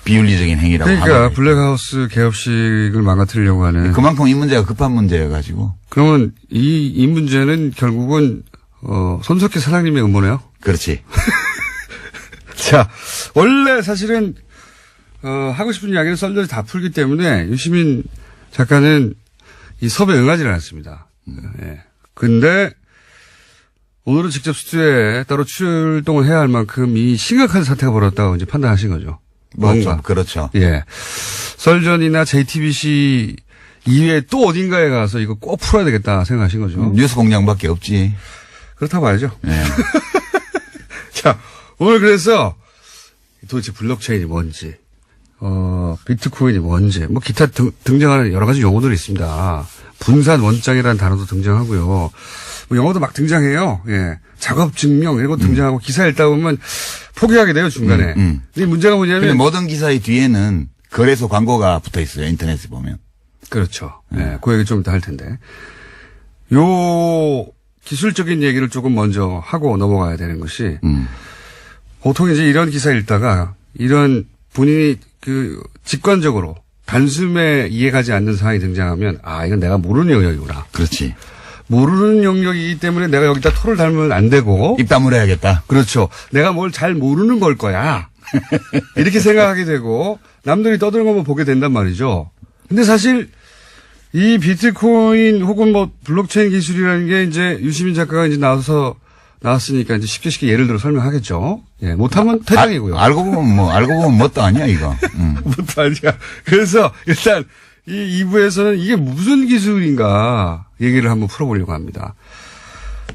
Speaker 4: 비윤리적인 행위라고 하는
Speaker 1: 그러니까
Speaker 4: 거예요.
Speaker 1: 블랙하우스 개업식을 망가뜨리려고 하는.
Speaker 4: 그만큼 이 문제가 급한 문제여가지고.
Speaker 1: 그러면 이 문제는 결국은 손석희 사장님의 음모네요?
Speaker 4: 그렇지.
Speaker 1: 자, 원래 사실은 하고 싶은 이야기는 썰전이 다 풀기 때문에 유시민 작가는 이 섭외에 응하지는 않았습니다. 예. 근데 오늘은 직접 스튜디오에 따로 출동을 해야 할 만큼 이 심각한 사태가 벌어졌다고 이제 판단하신 거죠. 뭔가.
Speaker 4: 그렇죠.
Speaker 1: 예. 썰전이나 JTBC 이외에 또 어딘가에 가서 이거 꼭 풀어야 되겠다 생각하신 거죠.
Speaker 4: 뉴스 공장밖에 없지.
Speaker 1: 그렇다고 봐야죠.
Speaker 4: 네.
Speaker 1: 자, 오늘 그래서 도대체 블록체인이 뭔지, 비트코인이 뭔지, 뭐 기타 등장하는 여러 가지 용어들이 있습니다. 분산 원장이라는 단어도 등장하고요. 뭐 영어도 막 등장해요. 예. 작업 증명 이런 거 등장하고 기사 읽다 보면 포기하게 돼요, 중간에. 근데 문제가
Speaker 4: 근데
Speaker 1: 뭐냐면
Speaker 4: 모든 기사의 뒤에는 거래소 광고가 붙어 있어요. 인터넷에 보면.
Speaker 1: 그렇죠. 예. 그 얘기 좀 이따 할 텐데. 요 기술적인 얘기를 조금 먼저 하고 넘어가야 되는 것이 보통 이제 이런 기사 읽다가 이런 본인이 그 직관적으로 단숨에 이해가지 않는 상황이 등장하면 아, 이건 내가 모르는 영역이구나.
Speaker 4: 그렇지.
Speaker 1: 모르는 영역이기 때문에 내가 여기다 토를 달면 안 되고.
Speaker 4: 입 다물어야겠다.
Speaker 1: 그렇죠. 내가 뭘 잘 모르는 걸 거야. 이렇게 생각하게 되고 남들이 떠드는 것만 보게 된단 말이죠. 근데 사실 이 비트코인 혹은 뭐 블록체인 기술이라는 게 이제 유시민 작가가 이제 나왔으니까 이제 쉽게 예를 들어 설명하겠죠. 예, 못하면 퇴장이고요.
Speaker 4: 알고 보면 뭣도 아니야, 이거.
Speaker 1: 뭣도 아니야. 그래서 일단 이 2부에서는 이게 무슨 기술인가 얘기를 한번 풀어보려고 합니다.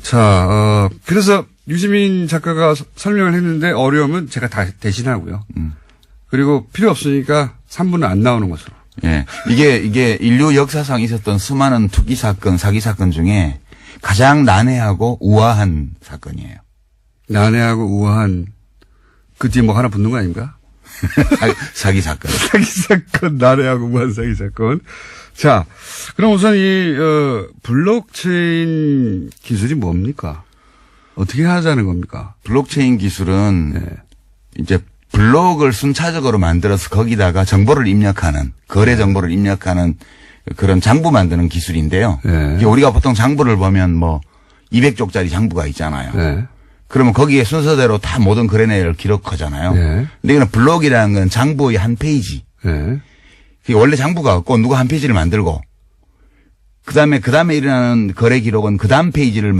Speaker 1: 자, 그래서 유시민 작가가 설명을 했는데 어려우면 제가 다 대신하고요. 그리고 필요 없으니까 3부는 안 나오는 것으로.
Speaker 4: 예. 이게 인류 역사상 있었던 수많은 투기 사건, 사기 사건 중에 가장 난해하고 우아한 사건이에요.
Speaker 1: 난해하고 우아한 그 뒤에 뭐 하나 붙는 거 아닙니까?
Speaker 4: 사기 사건.
Speaker 1: 사기 사건, 난해하고 우아한 사기 사건. 자, 그럼 우선 이 블록체인 기술이 뭡니까? 어떻게 하자는 겁니까?
Speaker 4: 블록체인 기술은 이제 블록을 순차적으로 만들어서 거기다가 정보를 입력하는, 거래 정보를 입력하는 그런 장부 만드는 기술인데요.
Speaker 1: 네.
Speaker 4: 이게 우리가 보통 장부를 보면 뭐 200쪽짜리 장부가 있잖아요.
Speaker 1: 네.
Speaker 4: 그러면 거기에 순서대로 다 모든 거래 내역을 기록하잖아요.
Speaker 1: 네.
Speaker 4: 근데 이거는 블록이라는 건 장부의 한 페이지.
Speaker 1: 네.
Speaker 4: 그게 원래 장부가 없고 누가 한 페이지를 만들고 그다음에 일어나는 거래 기록은 그 다음 페이지를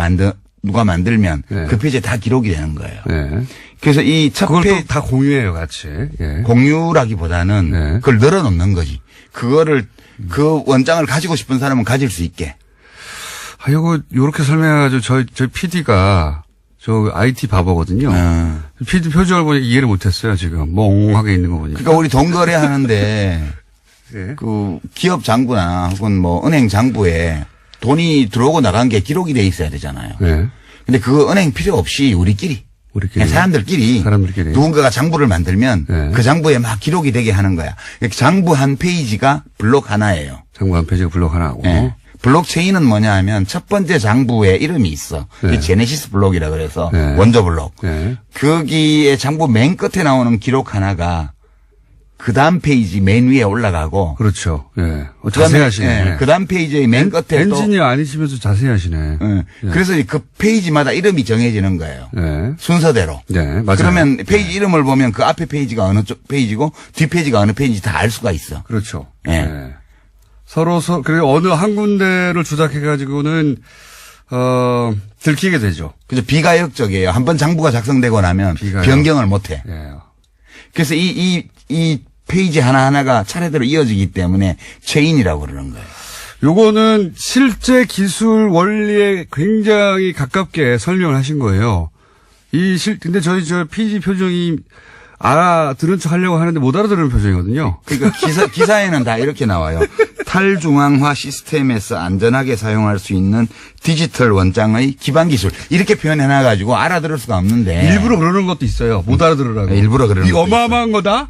Speaker 4: 누가 만들면
Speaker 1: 네.
Speaker 4: 그 페이지에 다 기록이 되는 거예요.
Speaker 1: 네.
Speaker 4: 그래서 이 첫
Speaker 1: 그걸
Speaker 4: 페이지
Speaker 1: 또 다 공유해요, 같이. 예.
Speaker 4: 공유라기보다는
Speaker 1: 네.
Speaker 4: 그걸 늘어놓는 거지. 그거를 그 원장을 가지고 싶은 사람은 가질 수 있게.
Speaker 1: 요렇게 설명해가지고 저희 PD가 저 IT 바보거든요. PD 표정을 보니까 이해를 못했어요, 지금. 멍하게 있는 거 보니까.
Speaker 4: 그러니까 우리 돈 거래하는데
Speaker 1: 예.
Speaker 4: 그 기업 장부나 혹은 뭐 은행 장부에 돈이 들어오고 나간 게 기록이 돼 있어야 되잖아요.
Speaker 1: 네.
Speaker 4: 근데 그거 은행 필요 없이 우리끼리 그냥 사람들끼리 누군가가 장부를 만들면
Speaker 1: 네.
Speaker 4: 그 장부에 막 기록이 되게 하는 거야. 이렇게 장부 한 페이지가 블록 하나예요.
Speaker 1: 장부 한 페이지가 블록 하나고.
Speaker 4: 네. 블록체인은 뭐냐 하면 첫 번째 장부에 이름이 있어.
Speaker 1: 네.
Speaker 4: 제네시스 블록이라 그래서
Speaker 1: 네.
Speaker 4: 원조 블록.
Speaker 1: 네.
Speaker 4: 거기에 장부 맨 끝에 나오는 기록 하나가 그 다음 페이지 맨 위에 올라가고.
Speaker 1: 그렇죠. 예. 자세히 하시네.
Speaker 4: 네. 그 다음 페이지의 맨 끝에
Speaker 1: 엔지니어 아니시면서 자세히 하시네.
Speaker 4: 네.
Speaker 1: 네.
Speaker 4: 그래서 그 페이지마다 이름이 정해지는 거예요.
Speaker 1: 네.
Speaker 4: 순서대로.
Speaker 1: 네, 맞아요.
Speaker 4: 그러면 페이지 이름을 보면 그 앞에 페이지가 어느 쪽 페이지고 뒷 페이지가 어느 페이지인지 다 알 수가 있어.
Speaker 1: 그렇죠.
Speaker 4: 네.
Speaker 1: 네. 그리고 어느 한 군데를 조작해가지고는, 들키게 되죠.
Speaker 4: 그래서 비가역적이에요. 한번 장부가 작성되고 나면
Speaker 1: 비가역.
Speaker 4: 변경을 못 해.
Speaker 1: 예.
Speaker 4: 그래서 이 페이지 하나하나가 차례대로 이어지기 때문에 체인이라고 그러는 거예요.
Speaker 1: 요거는 실제 기술 원리에 굉장히 가깝게 설명을 하신 거예요. 근데 저 PD 표정이 알아들은 척 하려고 하는데 못 알아들은 표정이거든요.
Speaker 4: 그러니까 기사에는 다 이렇게 나와요. 탈중앙화 시스템에서 안전하게 사용할 수 있는 디지털 원장의 기반 기술. 이렇게 표현해놔가지고 알아들을 수가 없는데.
Speaker 1: 일부러 그러는 것도 있어요. 못 알아들으라고.
Speaker 4: 네, 일부러 그러는
Speaker 1: 이거
Speaker 4: 것도
Speaker 1: 어마어마한 거다?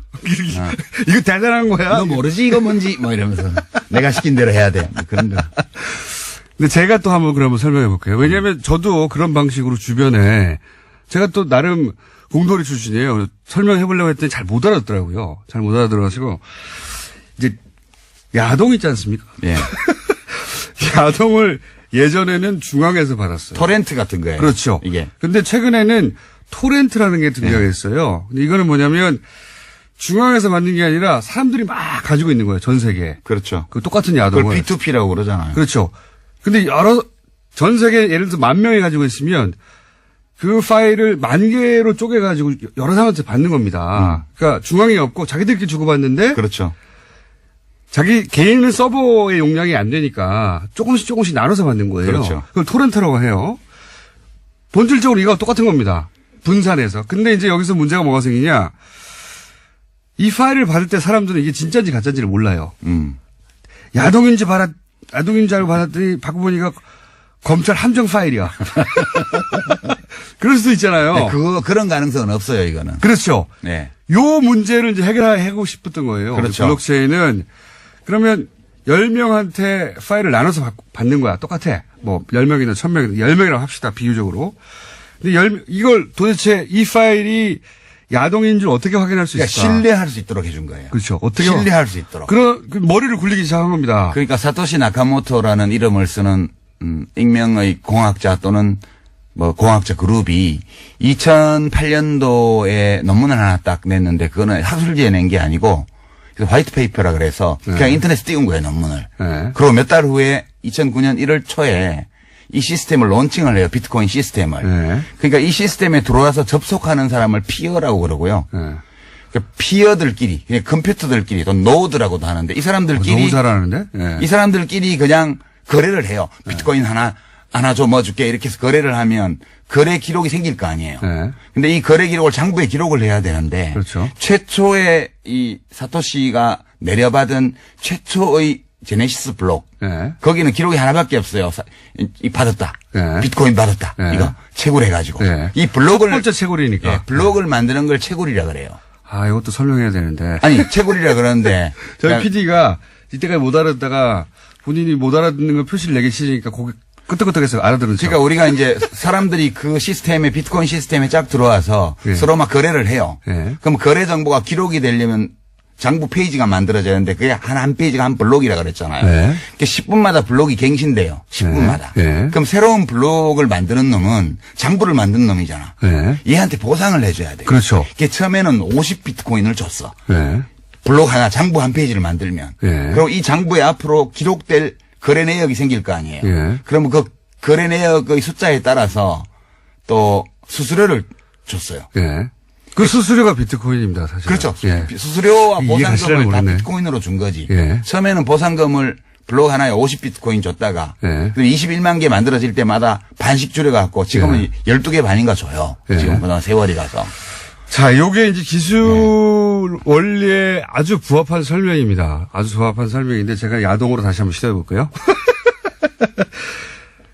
Speaker 1: 이거 대단한 거야?
Speaker 4: 너 모르지 이거 뭔지 뭐 이러면서 내가 시킨 대로 해야 돼. 뭐 그런 거.
Speaker 1: 근데 제가 또 한번 그러면 설명해 볼게요. 왜냐하면 저도 그런 방식으로 주변에 제가 또 나름 공돌이 출신이에요. 설명해 보려고 했더니 잘 못 알아듣더라고요. 잘 못 알아들어가지고 이제 야동 있지 않습니까?
Speaker 4: 예.
Speaker 1: 야동을 예전에는 중앙에서 받았어요.
Speaker 4: 토렌트 같은 거예요.
Speaker 1: 그렇죠.
Speaker 4: 이게.
Speaker 1: 근데 최근에는 토렌트라는 게 등장했어요. 근데 이거는 뭐냐면 중앙에서 받는 게 아니라 사람들이 막 가지고 있는 거예요. 전 세계에.
Speaker 4: 그렇죠.
Speaker 1: 그 똑같은 야동을.
Speaker 4: 그걸 P2P라고 그러잖아요.
Speaker 1: 그렇죠. 근데 전 세계 예를 들어서 10,000명이 가지고 있으면 그 파일을 10,000개로 쪼개가지고 여러 사람한테 받는 겁니다. 그러니까 중앙이 없고 자기들끼리 주고받는데.
Speaker 4: 그렇죠.
Speaker 1: 자기 개인 서버의 용량이 안 되니까 조금씩 나눠서 받는 거예요.
Speaker 4: 그렇죠.
Speaker 1: 그걸 토렌트라고 해요. 본질적으로 이거 똑같은 겁니다. 분산해서. 근데 이제 여기서 문제가 뭐가 생기냐. 이 파일을 받을 때 사람들은 이게 진짜인지 가짜인지를 몰라요. 야동인지 알고 받았더니 받고 보니까 검찰 함정 파일이야. 그럴 수도 있잖아요.
Speaker 4: 네, 그런 가능성은 없어요, 이거는.
Speaker 1: 그렇죠.
Speaker 4: 네.
Speaker 1: 요 문제를 이제 해결하고 싶었던 거예요.
Speaker 4: 그렇죠.
Speaker 1: 블록체인은 그러면 10명한테 파일을 나눠서 받는 거야. 똑같아. 뭐 10명이나 1,000명이나 10명이라고 합시다. 비유적으로. 근데 이걸 도대체 이 파일이 야동인 줄 어떻게 확인할 수 있을까?
Speaker 4: 그러니까 신뢰할 수 있도록 해준 거예요.
Speaker 1: 그렇죠. 어떻게
Speaker 4: 신뢰할 수 있도록.
Speaker 1: 그 머리를 굴리기 시작한 겁니다.
Speaker 4: 그러니까 사토시 나카모토라는 이름을 쓰는 익명의 공학자 또는 뭐 공학적 그룹이 2008년도에 논문을 하나 딱 냈는데 그거는 학술지에 낸 게 아니고 화이트 페이퍼라 그래서 그냥 인터넷에 띄운 거예요, 논문을.
Speaker 1: 네.
Speaker 4: 그리고 몇 달 후에 2009년 1월 초에 이 시스템을 론칭을 해요. 비트코인 시스템을.
Speaker 1: 네.
Speaker 4: 그러니까 이 시스템에 들어와서 접속하는 사람을 피어라고 그러고요.
Speaker 1: 네.
Speaker 4: 그러니까 피어들끼리, 그냥 컴퓨터들끼리, 또 노드라고도 하는데 이 사람들끼리
Speaker 1: 너무 잘하는데? 네.
Speaker 4: 이 사람들끼리 그냥 거래를 해요. 비트코인 하나 줘, 뭐 줄게. 이렇게 해서 거래를 하면 거래 기록이 생길 거 아니에요.
Speaker 1: 네.
Speaker 4: 근데 이 거래 기록을 장부에 기록을 해야 되는데.
Speaker 1: 그렇죠.
Speaker 4: 최초의 이 사토시가 내려받은 최초의 제네시스 블록.
Speaker 1: 네.
Speaker 4: 거기는 기록이 하나밖에 없어요. 이 받았다.
Speaker 1: 네.
Speaker 4: 비트코인 받았다.
Speaker 1: 네.
Speaker 4: 이거 채굴해가지고.
Speaker 1: 네.
Speaker 4: 이 블록을.
Speaker 1: 첫 번째 채굴이니까.
Speaker 4: 예, 블록을 만드는 걸 채굴이라 그래요.
Speaker 1: 아, 이것도 설명해야 되는데.
Speaker 4: 아니, 채굴이라 그러는데.
Speaker 1: 저희
Speaker 4: 그러니까
Speaker 1: PD가 이때까지 못 알아듣다가 본인이 못 알아듣는 걸 표시를 내기 싫으니까 고개 끄덕끄덕해서 알아들은 척.
Speaker 4: 그러니까 우리가 이제 사람들이 그 시스템에 비트코인 시스템에 쫙 들어와서
Speaker 1: 예.
Speaker 4: 서로 막 거래를 해요.
Speaker 1: 예.
Speaker 4: 그럼 거래 정보가 기록이 되려면 장부 페이지가 만들어져야 하는데 그게 한 페이지가 한 블록이라 그랬잖아요.
Speaker 1: 예.
Speaker 4: 그러니까 10분마다 블록이 갱신돼요. 10분마다.
Speaker 1: 예.
Speaker 4: 그럼 새로운 블록을 만드는 놈은 장부를 만든 놈이잖아.
Speaker 1: 예.
Speaker 4: 얘한테 보상을 해줘야 돼.
Speaker 1: 그렇죠.
Speaker 4: 그게 처음에는 50비트코인을 줬어.
Speaker 1: 예.
Speaker 4: 블록 하나, 장부 한 페이지를 만들면.
Speaker 1: 예.
Speaker 4: 그리고 이 장부에 앞으로 기록될 거래 내역이 생길 거 아니에요.
Speaker 1: 예.
Speaker 4: 그러면 그 거래 내역의 숫자에 따라서 또 수수료를 줬어요.
Speaker 1: 예. 그 수수료가 비트코인입니다, 사실.
Speaker 4: 그렇죠.
Speaker 1: 예.
Speaker 4: 수수료와
Speaker 1: 이해가
Speaker 4: 보상금을 다
Speaker 1: 모르네.
Speaker 4: 비트코인으로 준 거지.
Speaker 1: 예.
Speaker 4: 처음에는 보상금을 블록 하나에 50비트코인 줬다가
Speaker 1: 예.
Speaker 4: 21만 개 만들어질 때마다 반씩 줄여갖고 지금은 12개 반인가 줘요.
Speaker 1: 예.
Speaker 4: 지금 그동안 세월이 가서.
Speaker 1: 자, 요게 이제 기술 원리에 아주 부합한 설명입니다. 아주 부합한 설명인데 제가 야동으로 다시 한번 시도해 볼까요?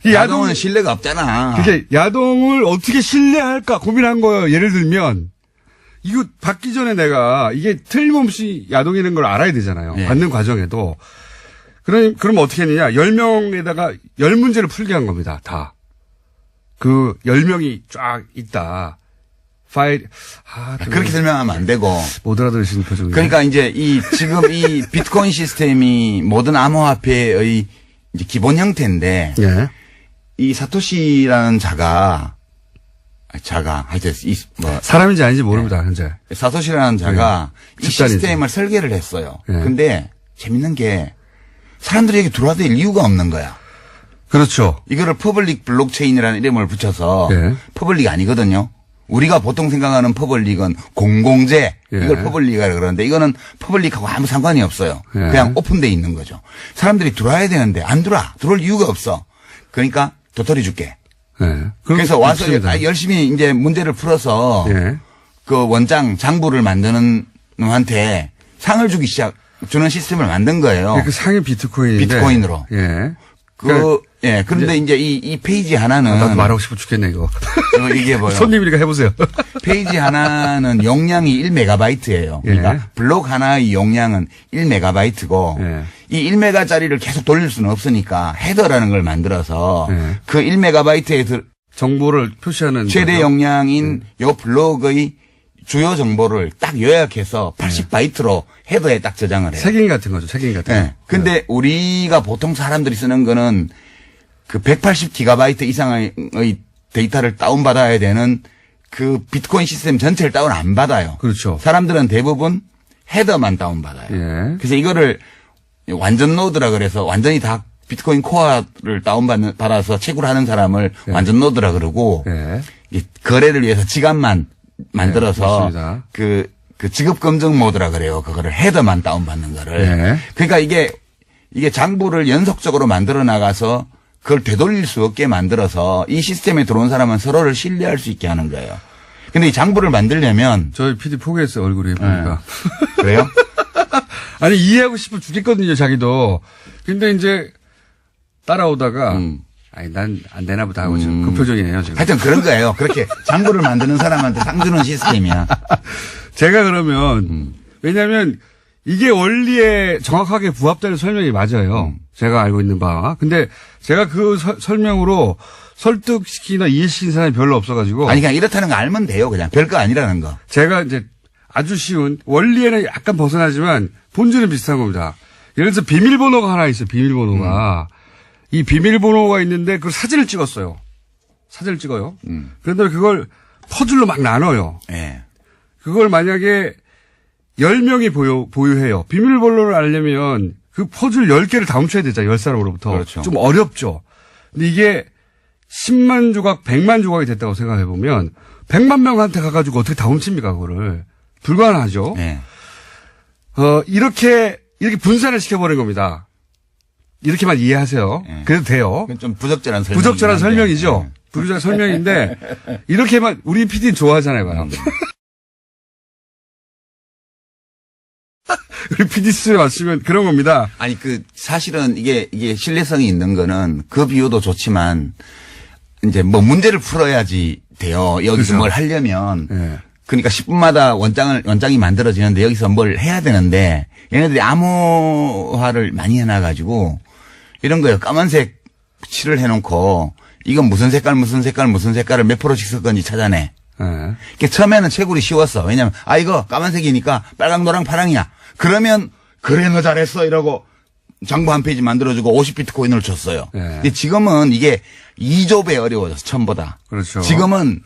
Speaker 1: 이
Speaker 4: 야동은 신뢰가 없잖아.
Speaker 1: 그게 야동을 어떻게 신뢰할까 고민한 거예요. 예를 들면 이거 받기 전에 내가 이게 틀림없이 야동이라는 걸 알아야 되잖아요.
Speaker 4: 네.
Speaker 1: 받는 과정에도. 그럼 어떻게 했느냐. 10명에다가 10문제를 풀게 한 겁니다. 다. 그 10명이 쫙 있다. 파일,
Speaker 4: 그렇게 설명하면 안 되고.
Speaker 1: 못 알아들으시는 표정이에요.
Speaker 4: 그러니까 이제 지금 이 비트코인 시스템이 모든 암호화폐의 이제 기본 형태인데
Speaker 1: 예.
Speaker 4: 이 사토시라는 자가 하여튼
Speaker 1: 사람인지 아닌지 모릅니다, 현재.
Speaker 4: 사토시라는 자가 이
Speaker 1: 집단이지.
Speaker 4: 시스템을 설계를 했어요.
Speaker 1: 예.
Speaker 4: 근데 재밌는 게 사람들이 여기 들어와야 될 이유가 없는 거야.
Speaker 1: 그렇죠.
Speaker 4: 이거를 퍼블릭 블록체인이라는 이름을 붙여서
Speaker 1: 예.
Speaker 4: 퍼블릭 아니거든요. 우리가 보통 생각하는 퍼블릭은 공공재
Speaker 1: 예.
Speaker 4: 이걸 퍼블릭이라고 그러는데 이거는 퍼블릭하고 아무 상관이 없어요.
Speaker 1: 예.
Speaker 4: 그냥 오픈돼 있는 거죠. 사람들이 들어와야 되는데 안 들어올 이유가 없어. 그러니까 도토리 줄게.
Speaker 1: 예.
Speaker 4: 그래서 와서
Speaker 1: 없습니다.
Speaker 4: 열심히 이제 문제를 풀어서
Speaker 1: 예.
Speaker 4: 그 원장 장부를 만드는 놈한테 상을 주는 시스템을 만든 거예요.
Speaker 1: 그 상위 비트코인인데.
Speaker 4: 비트코인으로.
Speaker 1: 예.
Speaker 4: 그런데 이제 이 페이지 하나는
Speaker 1: 나도 말하고 싶어 죽겠네, 이거.
Speaker 4: 이거 얘기해봐요.
Speaker 1: 손님이니까 해보세요.
Speaker 4: 페이지 하나는 용량이 1메가바이트예요.
Speaker 1: 예.
Speaker 4: 그러니까 블록 하나의 용량은 1메가바이트고
Speaker 1: 예.
Speaker 4: 이 1메가짜리를 계속 돌릴 수는 없으니까 헤더라는 걸 만들어서
Speaker 1: 예.
Speaker 4: 그 1메가바이트에
Speaker 1: 정보를 표시하는.
Speaker 4: 최대
Speaker 1: 거죠?
Speaker 4: 용량인 요 블록의 주요 정보를 딱 요약해서 80바이트로 헤더에 딱 저장을 해요.
Speaker 1: 색인 같은 거죠, 색인 같은 거.
Speaker 4: 네. 근데 우리가 보통 사람들이 쓰는 거는 그 180기가바이트 이상의 데이터를 다운받아야 되는 그 비트코인 시스템 전체를 다운 안 받아요.
Speaker 1: 그렇죠.
Speaker 4: 사람들은 대부분 헤더만 다운받아요.
Speaker 1: 예.
Speaker 4: 그래서 이거를 완전 노드라 그래서 완전히 다 비트코인 코어를 받아서 채굴하는 사람을
Speaker 1: 예.
Speaker 4: 완전 노드라 그러고
Speaker 1: 예.
Speaker 4: 이 거래를 위해서 지갑만 만들어서
Speaker 1: 맞습니다.
Speaker 4: 그 지급 검증 모드라 그래요. 그거를 헤더만 다운받는 거를.
Speaker 1: 예.
Speaker 4: 그러니까 이게 장부를 연속적으로 만들어 나가서 그걸 되돌릴 수 없게 만들어서 이 시스템에 들어온 사람은 서로를 신뢰할 수 있게 하는 거예요. 근데 이 장부를 만들려면
Speaker 1: 저희 PD 포기했어요, 얼굴이 보니까.
Speaker 4: 그래요?
Speaker 1: 아니, 이해하고 싶어 죽겠거든요, 자기도. 근데 이제 따라오다가, 아니, 난 안 되나 보다 하고 지금 그 표정이에요, 지금.
Speaker 4: 하여튼 그런 거예요. 그렇게 장부를 만드는 사람한테 상 주는 시스템이야.
Speaker 1: 제가 그러면, 왜냐면 이게 원리에 정확하게 부합되는 설명이 맞아요. 제가 알고 있는 바. 근데 제가 그 설명으로 설득시키나 이해시킨 사람이 별로 없어가지고.
Speaker 4: 아니 그냥 이렇다는 거 알면 돼요. 그냥 별거 아니라는 거.
Speaker 1: 제가 이제 아주 쉬운, 원리에는 약간 벗어나지만 본질은 비슷한 겁니다. 예를 들어서 비밀번호가 하나 있어요, 비밀번호가. 이 비밀번호가 있는데 그 사진을 찍었어요. 사진을 찍어요. 그런데 그걸 퍼즐로 막 나눠요.
Speaker 4: 예.
Speaker 1: 그걸 만약에 10명이 보유해요. 비밀번호를 알려면 그 퍼즐 10개를 다 훔쳐야 되잖아요. 10사람으로부터.
Speaker 4: 그렇죠.
Speaker 1: 좀 어렵죠. 근데 이게 10만 조각, 100만 조각이 됐다고 생각해보면 100만 명한테 가가지고 어떻게 다 훔칩니까, 그거를. 불가능하죠.
Speaker 4: 예.
Speaker 1: 이렇게 분산을 시켜버린 겁니다. 이렇게만 이해하세요.
Speaker 4: 예.
Speaker 1: 그래도 돼요.
Speaker 4: 그건 좀 부적절한 설명.
Speaker 1: 부적절한 설명이죠. 부적절한 설명인데, 이렇게만, 우리 PD는 좋아하잖아요, 봐요. 우리 PD 수에 맞추면 그런 겁니다.
Speaker 4: 아니, 사실은 이게 신뢰성이 있는 거는 그 비유도 좋지만, 이제 뭐 문제를 풀어야지 돼요. 여기서
Speaker 1: 그렇죠.
Speaker 4: 뭘 하려면.
Speaker 1: 예.
Speaker 4: 그러니까 10분마다 원장이 만들어지는데 여기서 뭘 해야 되는데, 얘네들이 암호화를 많이 해놔가지고, 이런 거예요. 까만색 칠을 해놓고, 이건 무슨 색깔, 무슨 색깔, 무슨 색깔을 몇 프로씩 쓸 건지 찾아내.
Speaker 1: 예.
Speaker 4: 그러니까 처음에는 채굴이 쉬웠어. 왜냐면, 이거 까만색이니까 빨강, 노랑, 파랑이야. 그러면, 그래, 너 잘했어. 이러고 정보 한 페이지 만들어주고 50비트코인을 줬어요.
Speaker 1: 예.
Speaker 4: 근데 지금은 이게 2조배 어려워졌어, 처음보다.
Speaker 1: 그렇죠.
Speaker 4: 지금은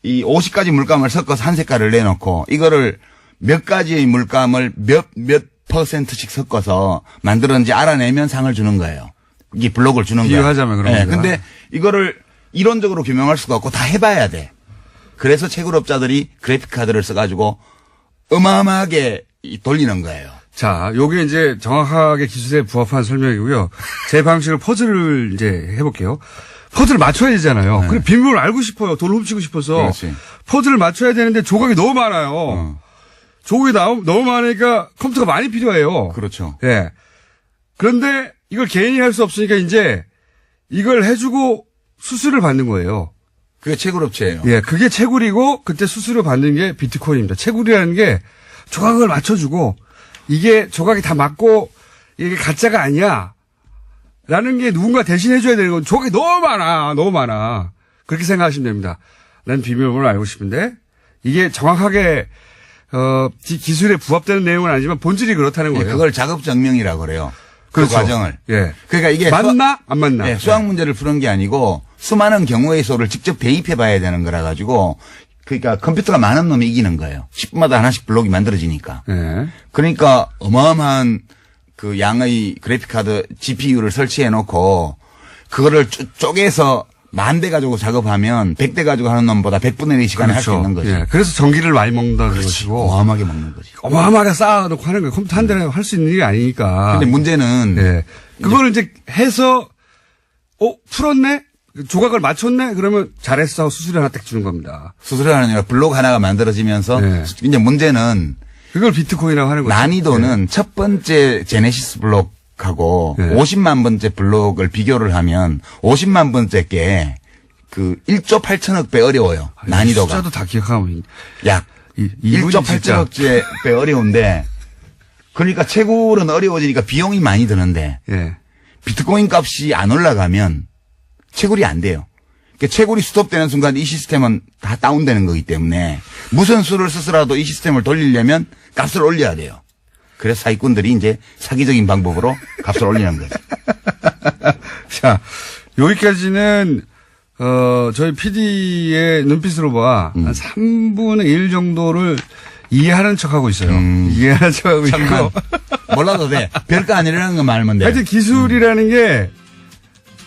Speaker 4: 이 50가지 물감을 섞어서 한 색깔을 내놓고 이거를 몇 가지의 물감을 몇 %씩 섞어서 만들었는지 알아내면 상을 주는 거예요. 이게 블록을 주는 거예요.
Speaker 1: 비유하자면 그런
Speaker 4: 네,
Speaker 1: 겁니다.
Speaker 4: 근데 이거를 이론적으로 규명할 수가 없고 다 해봐야 돼. 그래서 채굴업자들이 그래픽 카드를 써가지고 어마어마하게 돌리는 거예요.
Speaker 1: 자, 요게 이제 정확하게 기술에 부합한 설명이고요. 제 방식으로 퍼즐을 이제 해볼게요. 퍼즐을 맞춰야 되잖아요.
Speaker 4: 네.
Speaker 1: 그래 비밀을 알고 싶어요. 돈을 훔치고 싶어서.
Speaker 4: 그렇지.
Speaker 1: 퍼즐을 맞춰야 되는데 조각이 너무 많아요. 조각이 너무 많으니까 컴퓨터가 많이 필요해요.
Speaker 4: 그렇죠.
Speaker 1: 예. 그런데 이걸 개인이 할 수 없으니까 이제 이걸 해주고 수수료를 받는 거예요.
Speaker 4: 그게 채굴업체예요.
Speaker 1: 예, 그게 채굴이고 그때 수수료 받는 게 비트코인입니다. 채굴이라는 게 조각을 맞춰주고 이게 조각이 다 맞고 이게 가짜가 아니야. 라는 게 누군가 대신 해줘야 되는 건 조각이 너무 많아. 그렇게 생각하시면 됩니다. 난 비밀번호를 알고 싶은데 이게 정확하게 기술에 부합되는 내용은 아니지만 본질이 그렇다는 거예요.
Speaker 4: 그걸 작업증명이라고 그래요.
Speaker 1: 그렇죠.
Speaker 4: 그 과정을.
Speaker 1: 예.
Speaker 4: 그러니까 이게
Speaker 1: 맞나? 안 맞나?
Speaker 4: 네, 수학 문제를 푸는 게 아니고 수많은 경우의 수를 직접 대입해 봐야 되는 거라 가지고 그러니까 컴퓨터가 많은 놈이 이기는 거예요. 10분마다 하나씩 블록이 만들어지니까.
Speaker 1: 예.
Speaker 4: 그러니까 어마어마한 그 양의 그래픽카드 GPU를 설치해 놓고 그거를 쪼개서 10,000대 가지고 작업하면 100대 가지고 하는 놈보다 100분의 1의 시간에 할 수 있는 거지.
Speaker 1: 예. 그래서 전기를 많이 먹는다는 것이고.
Speaker 4: 어마어마하게 먹는 거지.
Speaker 1: 어마어마하게 쌓아놓고 하는 거예요. 컴퓨터 한 대에 할 수 있는 일이 아니니까.
Speaker 4: 근데 문제는
Speaker 1: 예. 그거를 이제 해서 풀었네? 조각을 맞췄네? 그러면 잘했어 하고 수수료 하나 딱 주는 겁니다.
Speaker 4: 수수료가 아니라 블록 하나가 만들어지면서
Speaker 1: 네.
Speaker 4: 이제 문제는
Speaker 1: 그걸 비트코인이라고 하는 거죠.
Speaker 4: 난이도는 첫 번째 제네시스 블록하고
Speaker 1: 네.
Speaker 4: 50만 번째 블록을 비교를 하면 50만 번째 게 그 1조 8천억 배 어려워요. 난이도가.
Speaker 1: 숫자도 다 기억하면.
Speaker 4: 약
Speaker 1: 이분이
Speaker 4: 1조
Speaker 1: 진짜.
Speaker 4: 8천억 배 어려운데 그러니까 채굴은 어려워지니까 비용이 많이 드는데
Speaker 1: 예.
Speaker 4: 비트코인 값이 안 올라가면 채굴이 안 돼요. 그러니까 채굴이 스톱되는 순간 이 시스템은 다 다운되는 거기 때문에 무슨 수를 쓰더라도 이 시스템을 돌리려면 값을 올려야 돼요. 그래서 사기꾼들이 이제 사기적인 방법으로 값을 올리는 거죠.
Speaker 1: 자, 여기까지는, 저희 PD의 눈빛으로 봐. 한 3분의 1 정도를 이해하는 척 하고 있어요. 이해하는 척 하고 있고.
Speaker 4: 몰라도 돼. 별거 아니라는 것만 알면 돼.
Speaker 1: 하여튼 기술이라는 게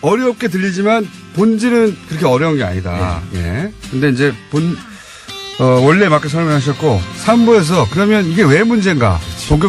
Speaker 1: 어렵게 들리지만 본질은 그렇게 어려운 게 아니다. 예. 근데 이제 원래 맞게 설명하셨고 3부에서 그러면 이게 왜 문제인가? 본격